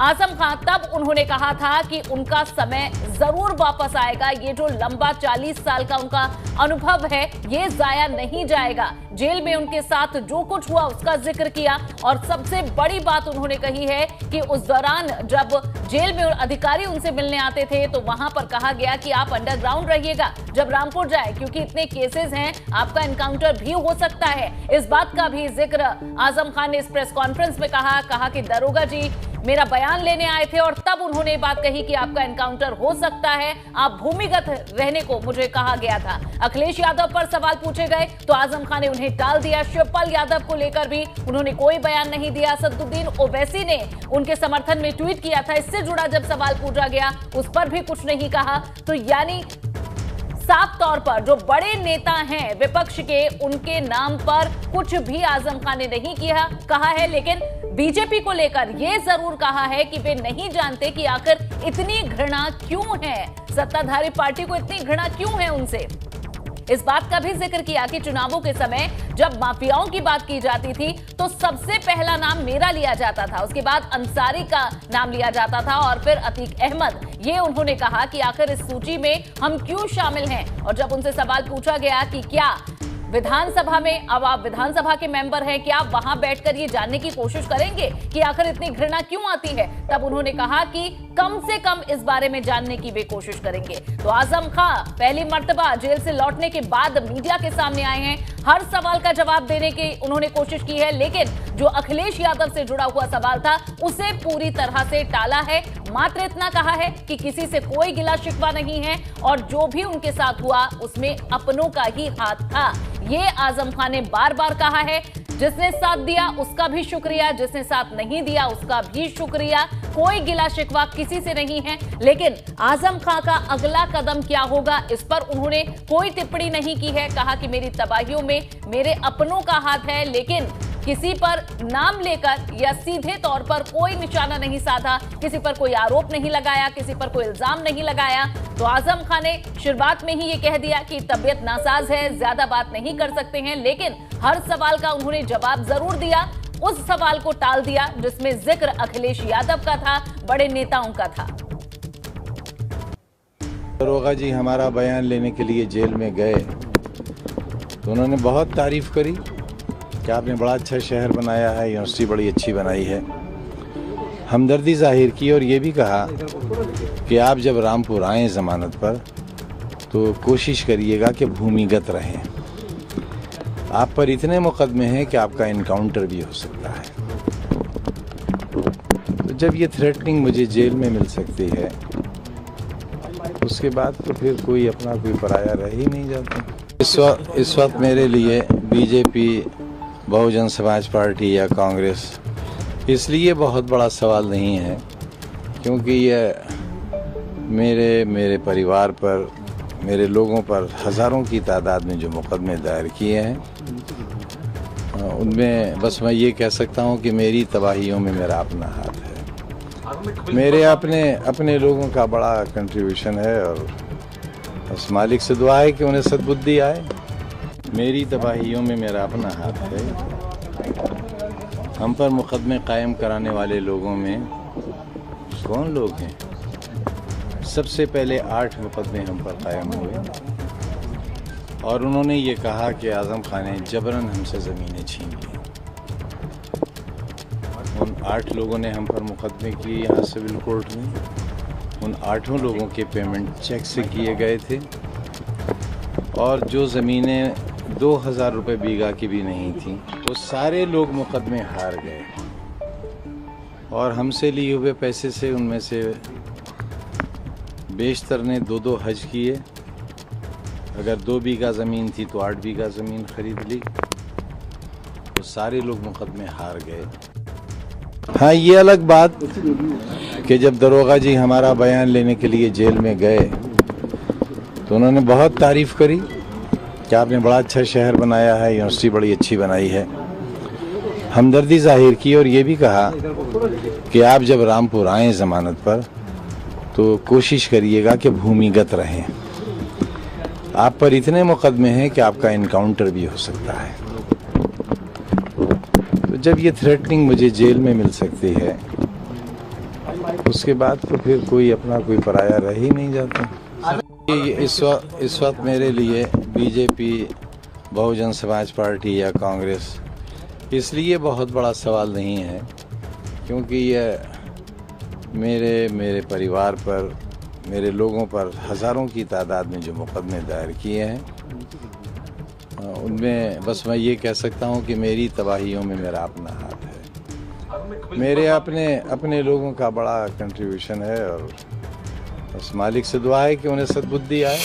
आज़म खान, तब उन्होंने कहा था कि उनका समय जरूर वापस आएगा। ये जो लंबा 40 साल का उनका अनुभव है ये जाया नहीं जाएगा। जेल में उनके साथ जो कुछ हुआ उसका जिक्र किया और सबसे बड़ी बात उन्होंने कही है कि उस दौरान जब जेल में अधिकारी उनसे मिलने आते थे तो वहां पर कहा गया कि आप अंडरग्राउंड रहिएगा जब रामपुर जाए, क्योंकि इतने केसेस हैं, आपका एनकाउंटर भी हो सकता है। इस बात का भी जिक्र आज़म खान ने इस प्रेस कॉन्फ्रेंस में कहा कि दरोगा जी मेरा बयान लेने आए थे और तब उन्होंने बात कही कि आपका एनकाउंटर हो सकता है, आप भूमिगत रहने को मुझे कहा गया था। अखिलेश यादव पर सवाल पूछे गए तो आज़म खान ने उन्हें टाल दिया। शिवपाल यादव को लेकर भी उन्होंने कोई बयान नहीं दिया। असदुद्दीन ओवैसी ने उनके समर्थन में ट्वीट किया था, इससे जुड़ा जब सवाल पूछा गया उस पर भी कुछ नहीं कहा। तो यानी साफ तौर पर जो बड़े नेता हैं विपक्ष के, उनके नाम पर कुछ भी आज़म खान ने नहीं कहा है, लेकिन बीजेपी को लेकर यह जरूर कहा है कि वे नहीं जानते कि आखिर इतनी घृणा क्यों है, सत्ताधारी पार्टी को इतनी घृणा क्यों है उनसे। इस बात का भी जिक्र किया कि चुनावों के समय जब माफियाओं की बात की जाती थी तो सबसे पहला नाम मेरा लिया जाता था, उसके बाद अंसारी का नाम लिया जाता था और फिर अतीक अहमद। ये उन्होंने कहा कि आखिर इस सूची में हम क्यों शामिल हैं। और जब उनसे सवाल पूछा गया कि क्या विधानसभा में, अब आप विधानसभा के मेंबर हैं, क्या आप वहां बैठकर ये जानने की कोशिश करेंगे कि आखिर इतनी घृणा क्यों आती है, तब उन्होंने कहा कि कम से कम इस बारे में जानने की वे कोशिश करेंगे। तो आज़म खान पहली मर्तबा जेल से लौटने के बाद मीडिया के सामने आए हैं, हर सवाल का जवाब देने की उन्होंने कोशिश की है, लेकिन जो अखिलेश यादव से जुड़ा हुआ सवाल था उसे पूरी तरह से टाला है। मात्र इतना कहा है कि किसी से कोई गिला शिकवा नहीं है और जो भी उनके साथ हुआ उसमें अपनों का ही हाथ था। ये आज़म खान ने बार बार कहा है। जिसने साथ दिया उसका भी शुक्रिया, जिसने साथ नहीं दिया उसका भी शुक्रिया। कोई गिला शिकवा किसी से नहीं है। लेकिन आजम खां का अगला कदम क्या होगा, इस पर उन्होंने कोई टिप्पणी नहीं की है। कहा कि मेरी तबाहियों में मेरे अपनों का हाथ है, लेकिन किसी पर नाम लेकर या सीधे तौर पर कोई निशाना नहीं साधा, किसी पर कोई आरोप नहीं लगाया, किसी पर कोई इल्जाम नहीं लगाया। तो आजम खान ने शुरुआत में ही ये कह दिया कि तबीयत नासाज है, ज्यादा बात नहीं कर सकते हैं, लेकिन हर सवाल का उन्होंने जवाब जरूर दिया। उस सवाल को टाल दिया जिसमें जिक्र अखिलेश यादव का था, बड़े नेताओं का था। दरोगा जी हमारा बयान लेने के लिए जेल में गए तो उन्होंने बहुत तारीफ करी कि आपने बड़ा अच्छा शहर बनाया है, यूनिवर्सिटी बड़ी अच्छी बनाई है। हमदर्दी जाहिर की और ये भी कहा कि आप जब रामपुर आएँ ज़मानत पर तो कोशिश करिएगा कि भूमिगत रहें। आप पर इतने मुकदमे हैं कि आपका इनकाउंटर भी हो सकता है। तो जब ये थ्रेटनिंग मुझे जेल में मिल सकती है, उसके बाद तो फिर कोई अपना कोई पराया रह ही नहीं जाता। इस वक्त मेरे लिए बीजेपी, बहुजन समाज पार्टी या कांग्रेस इसलिए बहुत बड़ा सवाल नहीं है क्योंकि ये मेरे परिवार पर, मेरे लोगों पर हज़ारों की तादाद में जो मुकदमे दायर किए हैं, उनमें बस मैं ये कह सकता हूँ कि मेरी तबाहियों में मेरा अपना हाथ है। मेरे अपने लोगों का बड़ा कंट्रीब्यूशन है और बस मालिक से दुआ है कि उन्हें सद्बुद्धि आए। मेरी तबाहियों में मेरा अपना हाथ है। हम पर मुकदमे कायम कराने वाले लोगों में कौन लोग हैं? सबसे पहले 8 मुकदमे हम पर कायम हुए और उन्होंने ये कहा कि आज़म खान ने जबरन हमसे ज़मीनें छीन ली। उन 8 लोगों ने हम पर मुकदमे किए यहाँ सिविल कोर्ट में। उन 8 लोगों के पेमेंट चेक से किए गए थे और जो ज़मीनें 2000 रुपये बीघा की भी नहीं थी, वो सारे लोग मुकदमे हार गए और हमसे लिए हुए पैसे से उनमें से बेशतर ने 2-2 हज किए। अगर 2 बीघा ज़मीन थी तो 8 बीघा ज़मीन खरीद ली। तो सारे लोग मुकदमे हार गए। हाँ, ये अलग बात कि जब दरोगा जी हमारा बयान लेने के लिए जेल में गए तो उन्होंने बहुत तारीफ करी कि आपने बड़ा अच्छा शहर बनाया है, यूनिवर्सिटी बड़ी अच्छी बनाई है। हमदर्दी जाहिर की और ये भी कहा कि आप जब रामपुर आएँ ज़मानत पर तो कोशिश करिएगा कि भूमिगत रहें। आप पर इतने मुकदमे हैं कि आपका इनकाउंटर भी हो सकता है। तो जब ये थ्रेटनिंग मुझे जेल में मिल सकती है, उसके बाद तो फिर कोई अपना कोई पराया रह ही नहीं जाता। इस वक्त मेरे लिए बीजेपी, बहुजन समाज पार्टी या कांग्रेस इसलिए बहुत बड़ा सवाल नहीं है क्योंकि ये मेरे परिवार पर, मेरे लोगों पर हज़ारों की तादाद में जो मुकदमे दायर किए हैं, उनमें बस मैं ये कह सकता हूँ कि मेरी तबाहियों में मेरा अपना हाथ है। मेरे अपने लोगों का बड़ा कंट्रीब्यूशन है और बस मालिक से दुआ है कि उन्हें सद्बुद्धि आए।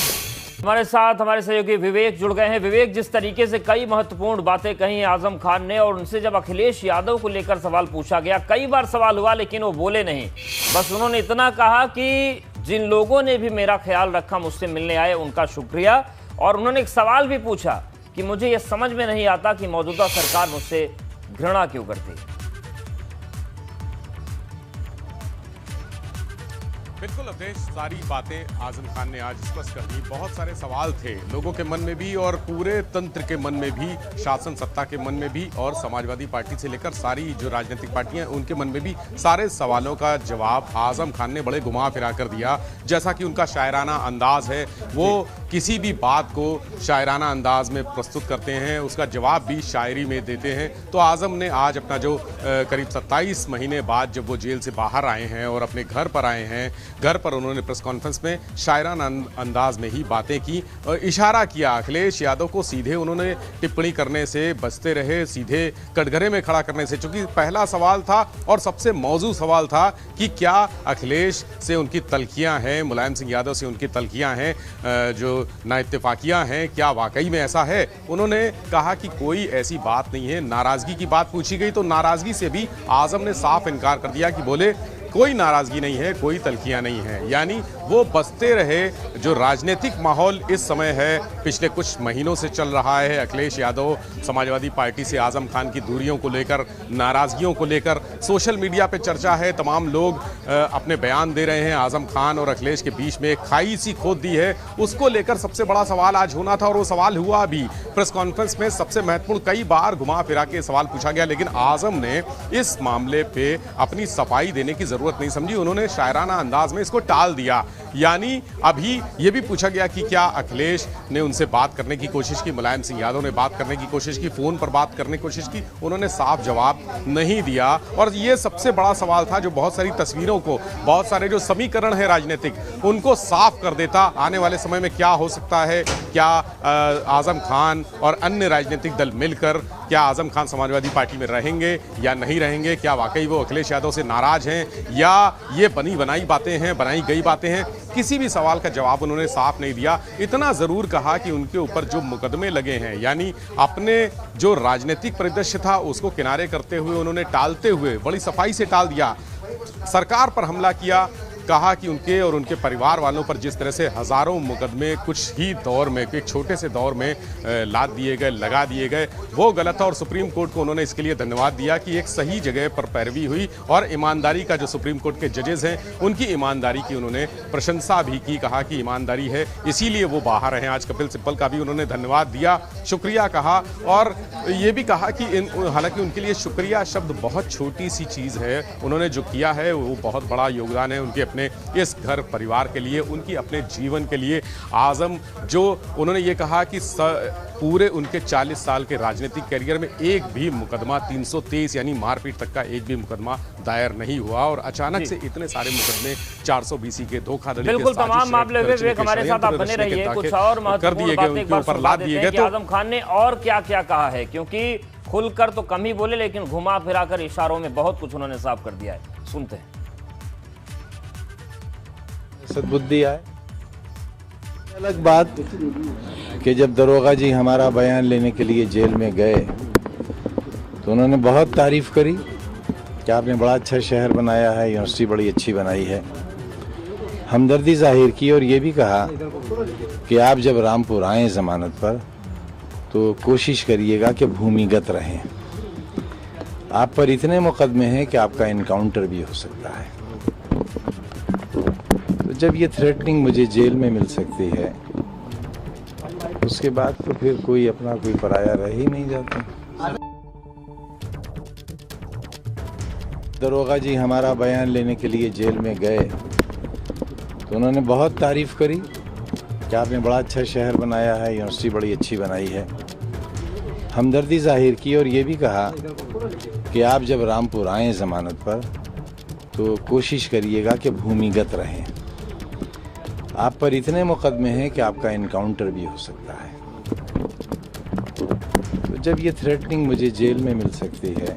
हमारे साथ हमारे सहयोगी विवेक जुड़ गए हैं। विवेक, जिस तरीके से कई महत्वपूर्ण बातें कही आजम खान ने और उनसे जब अखिलेश यादव को लेकर सवाल पूछा गया, कई बार सवाल हुआ लेकिन वो बोले नहीं। बस उन्होंने इतना कहा कि जिन लोगों ने भी मेरा ख्याल रखा, मुझसे मिलने आए, उनका शुक्रिया। और उन्होंने एक सवाल भी पूछा कि मुझे ये समझ में नहीं आता कि मौजूदा सरकार मुझसे घृणा क्यों करती है। बिल्कुल अवधेश, सारी बातें आजम खान ने आज स्पष्ट कर दी। बहुत सारे सवाल थे लोगों के मन में भी और पूरे तंत्र के मन में भी, शासन सत्ता के मन में भी और समाजवादी पार्टी से लेकर सारी जो राजनीतिक पार्टियां हैं उनके मन में भी सारे सवालों का जवाब आजम खान ने बड़े घुमा फिरा कर दिया। जैसा कि उनका शायराना अंदाज है, वो किसी भी बात को शायराना अंदाज में प्रस्तुत करते हैं, उसका जवाब भी शायरी में देते हैं। तो आजम ने आज अपना जो करीब 27 महीने बाद जब वो जेल से बाहर आए हैं और अपने घर पर आए हैं, घर पर उन्होंने प्रेस कॉन्फ्रेंस में शायराना अंदाज में ही बातें की और इशारा किया अखिलेश यादव को। सीधे उन्होंने टिप्पणी करने से बचते रहे, सीधे कटघरे में खड़ा करने से, चूंकि पहला सवाल था और सबसे मौजू सवाल था कि क्या अखिलेश से उनकी तलखियां हैं, मुलायम सिंह यादव से उनकी तलखियां हैं, जो जो ना इत्तेफाकियाँ हैं, क्या वाकई में ऐसा है? उन्होंने कहा कि कोई ऐसी बात नहीं है। नाराज़गी की बात पूछी गई तो नाराज़गी से भी आज़म ने साफ इनकार कर दिया कि बोले कोई नाराज़गी नहीं है, कोई तल्खियाँ नहीं है। यानी वो बसते रहे। जो राजनीतिक माहौल इस समय है, पिछले कुछ महीनों से चल रहा है, अखिलेश यादव समाजवादी पार्टी से आज़म खान की दूरियों को लेकर, नाराज़गियों को लेकर सोशल मीडिया पे चर्चा है। तमाम लोग अपने बयान दे रहे हैं। आज़म खान और अखिलेश के बीच में एक खाई सी खोद दी है, उसको लेकर सबसे बड़ा सवाल आज होना था और वो सवाल हुआ भी। प्रेस कॉन्फ्रेंस में सबसे महत्वपूर्ण कई बार घुमा फिरा के सवाल पूछा गया, लेकिन आज़म ने इस मामले पे अपनी सफाई देने की ज़रूरत नहीं समझी। उन्होंने शायराना अंदाज में इसको टाल दिया। यानी अभी ये भी पूछा गया कि क्या अखिलेश ने उनसे बात करने की कोशिश की, मुलायम सिंह यादव ने बात करने की कोशिश की, फ़ोन पर बात करने की कोशिश की? उन्होंने साफ जवाब नहीं दिया। और ये सबसे बड़ा सवाल था जो बहुत सारी तस्वीरों को, बहुत सारे जो समीकरण है राजनीतिक, उनको साफ कर देता। आने वाले समय में क्या हो सकता है? क्या आज़म खान और अन्य राजनीतिक दल मिलकर क्या आज़म खान समाजवादी पार्टी में रहेंगे या नहीं रहेंगे? क्या वाकई वो अखिलेश यादव से नाराज़ हैं या ये बनी बनाई बातें हैं, बनाई गई बातें हैं? किसी भी सवाल का जवाब उन्होंने साफ नहीं दिया। इतना ज़रूर कहा कि उनके ऊपर जो मुकदमे लगे हैं, यानी अपने जो राजनीतिक परिदृश्य था उसको किनारे करते हुए, उन्होंने टालते हुए बड़ी सफाई से टाल दिया। सरकार पर हमला किया, कहा कि उनके और उनके परिवार वालों पर जिस तरह से हज़ारों मुकदमे कुछ ही दौर में, एक छोटे से दौर में लाद दिए गए, लगा दिए गए, वो गलत था। और सुप्रीम कोर्ट को उन्होंने इसके लिए धन्यवाद दिया कि एक सही जगह पर पैरवी हुई और ईमानदारी का, जो सुप्रीम कोर्ट के जजेस हैं उनकी ईमानदारी की उन्होंने प्रशंसा भी की। कहा कि ईमानदारी है इसीलिए वो बाहर हैं। आज कपिल सिब्बल का भी उन्होंने धन्यवाद दिया, शुक्रिया कहा। और ये भी कहा कि हालांकि उनके लिए शुक्रिया शब्द बहुत छोटी सी चीज़ है, उन्होंने जो किया है वो बहुत बड़ा योगदान है उनके इस घर परिवार के लिए, उनकी अपने जीवन के लिए। आज़म जो उन्होंने ये कहा कि पूरे उनके 40 साल के राजनीतिक करियर में एक भी मुकदमा 323 यानी मारपीट तक का एक भी मुकदमा दायर नहीं हुआ और अचानक से इतने सारे मुकदमे 420 के धोखाधड़ी, बिल्कुल तमाम मामले हमारे साथ आप बने रहिए। कुछ और महत्वपूर्ण बातें एक बार सुना देते हैं कि आज़म खान ने और क्या क्या कहा है, क्योंकि खुलकर तो कम ही बोले लेकिन घुमा फिराकर इशारों में बहुत कुछ उन्होंने साफ कर दिया है। सुनते हैं। सद्बुद्धि आए। अलग बात कि जब दरोगा जी हमारा बयान लेने के लिए जेल में गए तो उन्होंने बहुत तारीफ करी कि आपने बड़ा अच्छा शहर बनाया है, यूनिवर्सिटी बड़ी अच्छी बनाई है। हमदर्दी जाहिर की और ये भी कहा कि आप जब रामपुर आएँ ज़मानत पर तो कोशिश करिएगा कि भूमिगत रहें। आप पर इतने मुकदमे हैं कि आपका इनकाउंटर भी हो सकता है। जब ये थ्रेटनिंग मुझे जेल में मिल सकती है उसके बाद तो फिर कोई अपना कोई पराया रह ही नहीं जाता। दरोगा जी हमारा बयान लेने के लिए जेल में गए तो उन्होंने बहुत तारीफ करी कि आपने बड़ा अच्छा शहर बनाया है, यूनिवर्सिटी बड़ी अच्छी बनाई है। हमदर्दी जाहिर की और ये भी कहा कि आप जब रामपुर आएँ ज़मानत पर तो कोशिश करिएगा कि भूमिगत रहें। आप पर इतने मुकदमे हैं कि आपका इनकाउंटर भी हो सकता है। तो जब ये थ्रेटनिंग मुझे जेल में मिल सकती है।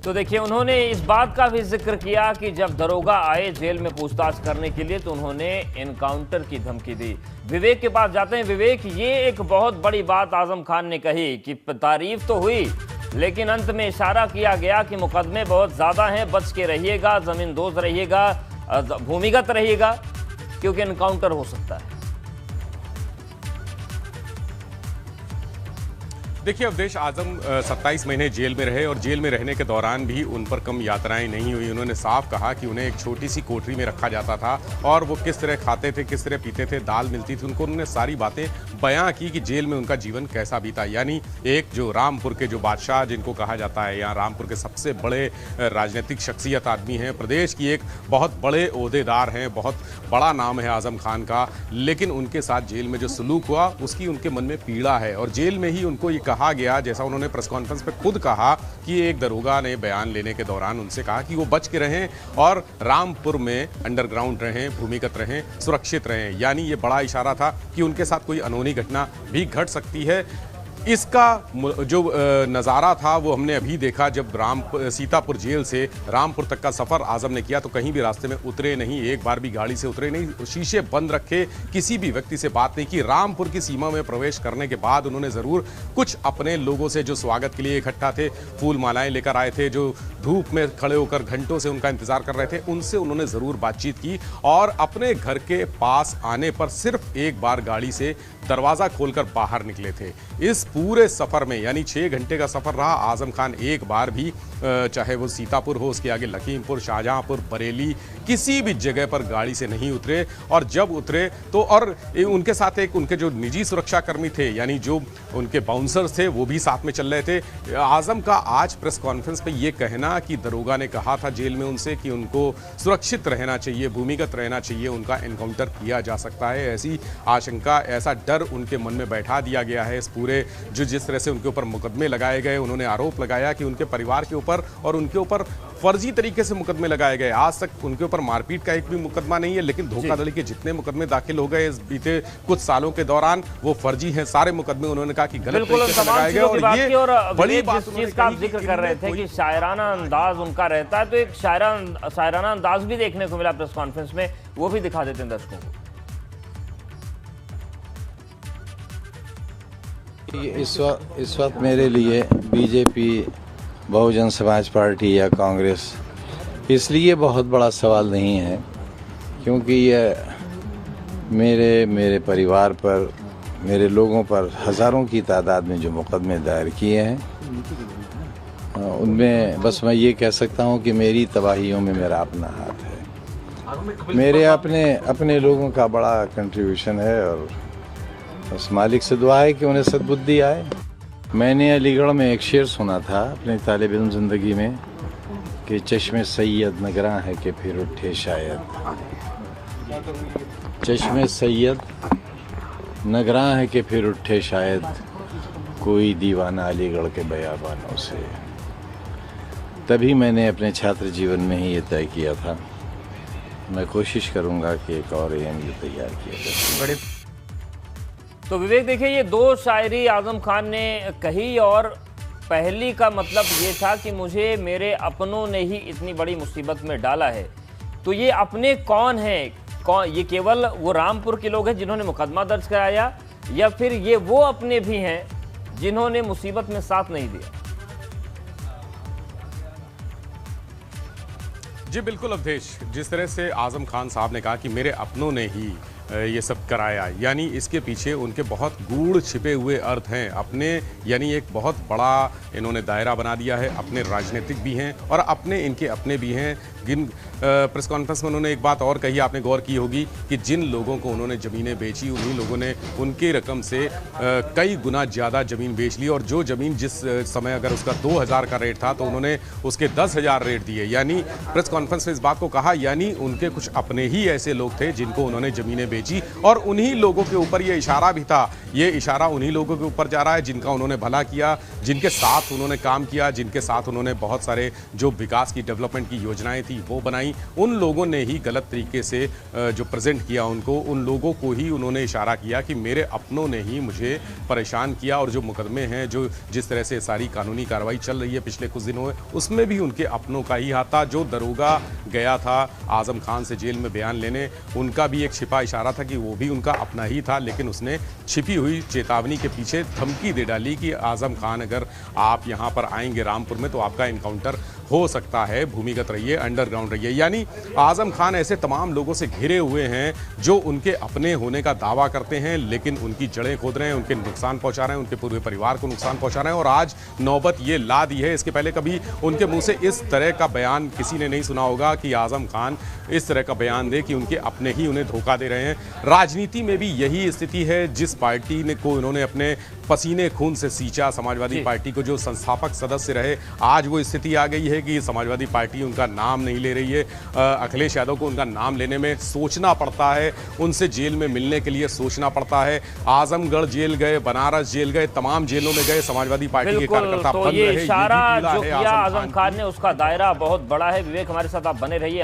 तो देखिए, उन्होंने इस बात का भी जिक्र किया कि जब दरोगा आए जेल में पूछताछ करने के लिए तो उन्होंने एनकाउंटर की धमकी दी। विवेक के पास जाते हैं। विवेक, ये एक बहुत बड़ी बात आज़म खान ने कही कि तारीफ तो हुई लेकिन अंत में इशारा किया गया कि मुकदमे बहुत ज़्यादा हैं, बच के रहिएगा, ज़मींदोज़ रहिएगा, भूमिगत रहिएगा, क्योंकि एनकाउंटर हो सकता है। देखिए, अवधेश आज़म 27 महीने जेल में रहे और जेल में रहने के दौरान भी उन पर कम यात्राएं नहीं हुई। उन्होंने साफ कहा कि उन्हें एक छोटी सी कोठरी में रखा जाता था और वो किस तरह खाते थे, किस तरह पीते थे, दाल मिलती थी उनको। उन्होंने सारी बातें बयां की कि जेल में उनका जीवन कैसा बीता। यानी एक जो रामपुर के जो बादशाह जिनको कहा जाता है, यहाँ रामपुर के सबसे बड़े राजनीतिक शख्सियत आदमी हैं, प्रदेश की एक बहुत बड़े ओहदेदार हैं, बहुत बड़ा नाम है आज़म खान का, लेकिन उनके साथ जेल में जो सलूक हुआ उसकी उनके मन में पीड़ा है। और जेल में ही उनको ये कहा गया, जैसा उन्होंने प्रेस कॉन्फ्रेंस पे खुद कहा कि एक दरोगा ने बयान लेने के दौरान उनसे कहा कि वो बच के रहें और रामपुर में अंडरग्राउंड रहें, भूमिगत रहें, सुरक्षित रहें। यानी ये बड़ा इशारा था कि उनके साथ कोई अनहोनी घटना भी घट सकती है। इसका जो नज़ारा था वो हमने अभी देखा जब सीतापुर जेल से रामपुर तक का सफ़र आज़म ने किया तो कहीं भी रास्ते में उतरे नहीं, एक बार भी गाड़ी से उतरे नहीं, शीशे बंद रखे, किसी भी व्यक्ति से बात नहीं की। रामपुर की सीमा में प्रवेश करने के बाद उन्होंने ज़रूर कुछ अपने लोगों से जो स्वागत के लिए इकट्ठा थे, फूल मालाएं लेकर आए थे, जो धूप में खड़े होकर घंटों से उनका इंतजार कर रहे थे, उनसे उन्होंने ज़रूर बातचीत की और अपने घर के पास आने पर सिर्फ एक बार गाड़ी से दरवाज़ा खोलकर बाहर निकले थे। इस पूरे सफ़र में यानी 6 घंटे का सफ़र रहा, आज़म खान एक बार भी चाहे वो सीतापुर हो, उसके आगे लखीमपुर, शाहजहांपुर, बरेली, किसी भी जगह पर गाड़ी से नहीं उतरे। और जब उतरे तो और उनके साथ एक उनके जो निजी सुरक्षाकर्मी थे यानी जो उनके बाउंसर्स थे वो भी साथ में चल रहे थे। आज़म का आज प्रेस कॉन्फ्रेंस पे ये कहना कि दरोगा ने कहा था जेल में उनसे कि उनको सुरक्षित रहना चाहिए, भूमिगत रहना चाहिए, उनका एनकाउंटर किया जा सकता है, ऐसी आशंका, ऐसा डर उनके मन में बैठा दिया गया है। इस पूरे जो जिस तरह से उनके ऊपर मुकदमे लगाए गए, उन्होंने आरोप लगाया कि उनके परिवार के ऊपर और उनके ऊपर फर्जी तरीके से मुकदमे लगाए गए। आज तक उनके ऊपर मारपीट का एक भी मुकदमा नहीं है, लेकिन धोखाधड़ी के जितने मुकदमे दाखिल हो गए इस बीते कुछ सालों के दौरान वो फर्जी हैं सारे मुकदमे। उन्होंने कहा कि गलत तरीके से लगाए गए और ये बड़ी बात चीज का आप जिक्र कर रहे थे कि शायराना अंदाज उनका रहता है, तो एक शायराना अंदाज भी देखने को मिला प्रेस कॉन्फ्रेंस में, वो भी दिखा देते हैं दर्शकों को। इस वक्त मेरे लिए बीजेपी, बहुजन समाज पार्टी या कांग्रेस इसलिए बहुत बड़ा सवाल नहीं है क्योंकि ये मेरे परिवार पर, मेरे लोगों पर हज़ारों की तादाद में जो मुकदमे दायर किए हैं उनमें बस मैं ये कह सकता हूँ कि मेरी तबाहियों में मेरा अपना हाथ है। मेरे अपने लोगों का बड़ा कंट्रीब्यूशन है और बस मालिक से दुआ है कि उन्हें सद्बुद्धि आए। मैंने अलीगढ़ में एक शेर सुना था अपनी तालिब इल्म ज़िंदगी में कि चश्मे सैयद नगरा है कि फिर उठे शायद, चश्मे सैयद नगरा है कि फिर उठे शायद, कोई दीवाना अलीगढ़ के बयाबानों से। तभी मैंने अपने छात्र जीवन में ही ये तय किया था। मैं कोशिश करूँगा कि एक और AMU तैयार किया जाए। तो विवेक देखिए, ये 2 शायरी आज़म खान ने कही और पहली का मतलब ये था कि मुझे मेरे अपनों ने ही इतनी बड़ी मुसीबत में डाला है। तो ये अपने कौन हैं? ये केवल वो रामपुर के लोग हैं जिन्होंने मुकदमा दर्ज कराया या फिर ये वो अपने भी हैं जिन्होंने मुसीबत में साथ नहीं दिया? जी बिल्कुल अवधेश, जिस तरह से आज़म खान साहब ने कहा कि मेरे अपनों ने ही ये सब कराया, यानी इसके पीछे उनके बहुत गूढ़ छिपे हुए अर्थ हैं। अपने यानी एक बहुत बड़ा इन्होंने दायरा बना दिया है, अपने राजनीतिक भी हैं और अपने इनके अपने भी हैं। प्रेस कॉन्फ्रेंस में उन्होंने एक बात और कही, आपने गौर की होगी कि जिन लोगों को उन्होंने ज़मीनें बेची उन्हीं लोगों ने उनकी रकम से कई गुना ज़्यादा ज़मीन बेच ली और जो ज़मीन जिस समय अगर उसका 2000 का रेट था तो उन्होंने उसके 10,000 रेट दिए। यानी प्रेस कॉन्फ्रेंस में इस बात को कहा, यानी उनके कुछ अपने ही ऐसे लोग थे जिनको उन्होंने ज़मीनें बेची और उन्हीं लोगों के ऊपर ये इशारा भी था। ये इशारा उन्हीं लोगों के ऊपर जा रहा है जिनका उन्होंने भला किया, जिनके साथ उन्होंने काम किया, जिनके साथ उन्होंने बहुत सारे जो विकास की, डेवलपमेंट की योजनाएं थी वो बनाई। उन लोगों ने ही गलत तरीके से जो प्रेजेंट किया उनको, उन लोगों को ही उन्होंने इशारा किया कि मेरे अपनों ने ही मुझे परेशान किया। और जो मुकदमे हैं, जो जिस तरह से सारी कानूनी कार्रवाई चल रही है पिछले कुछ दिनों में, उसमें भी उनके अपनों का ही हाथ था। जो दरोगा गया था आज़म खान से जेल में बयान लेने, उनका भी एक छिपा इशारा था कि वो भी उनका अपना ही था, लेकिन उसने छिपी हुई चेतावनी के पीछे धमकी दे डाली कि आज़म खान अगर आप यहाँ पर आएंगे रामपुर में तो आपका इनकाउंटर हो सकता है, भूमिगत रहिए, अंडरग्राउंड रहिए। यानी आज़म खान ऐसे तमाम लोगों से घिरे हुए हैं जो उनके अपने होने का दावा करते हैं लेकिन उनकी जड़ें खोद रहे हैं, उनके नुकसान पहुंचा रहे हैं, उनके पूरे परिवार को नुकसान पहुंचा रहे हैं। और आज नौबत ये ला दी है। इसके पहले कभी उनके मुंह से इस तरह का बयान किसी ने नहीं सुना होगा कि आज़म खान इस तरह का बयान दे कि उनके अपने ही उन्हें धोखा दे रहे हैं। राजनीति में भी यही स्थिति है। जिस पार्टी ने को उन्होंने अपने पसीने खून से सींचा, समाजवादी पार्टी को जो संस्थापक सदस्य रहे, आज वो स्थिति आ गई है कि समाजवादी पार्टी उनका नाम नहीं ले रही है। अखिलेश यादव को उनका नाम लेने में सोचना पड़ता है, उनसे जेल में मिलने के लिए सोचना पड़ता है। आजमगढ़ जेल गए, बनारस जेल गए, तमाम जेलों में गए, समाजवादी पार्टी के कार्यकर्ता बंद रहे। इशारा जो किया आज़म खान ने उसका दायरा बहुत बड़ा है। विवेक हमारे साथ आप बने रहिए।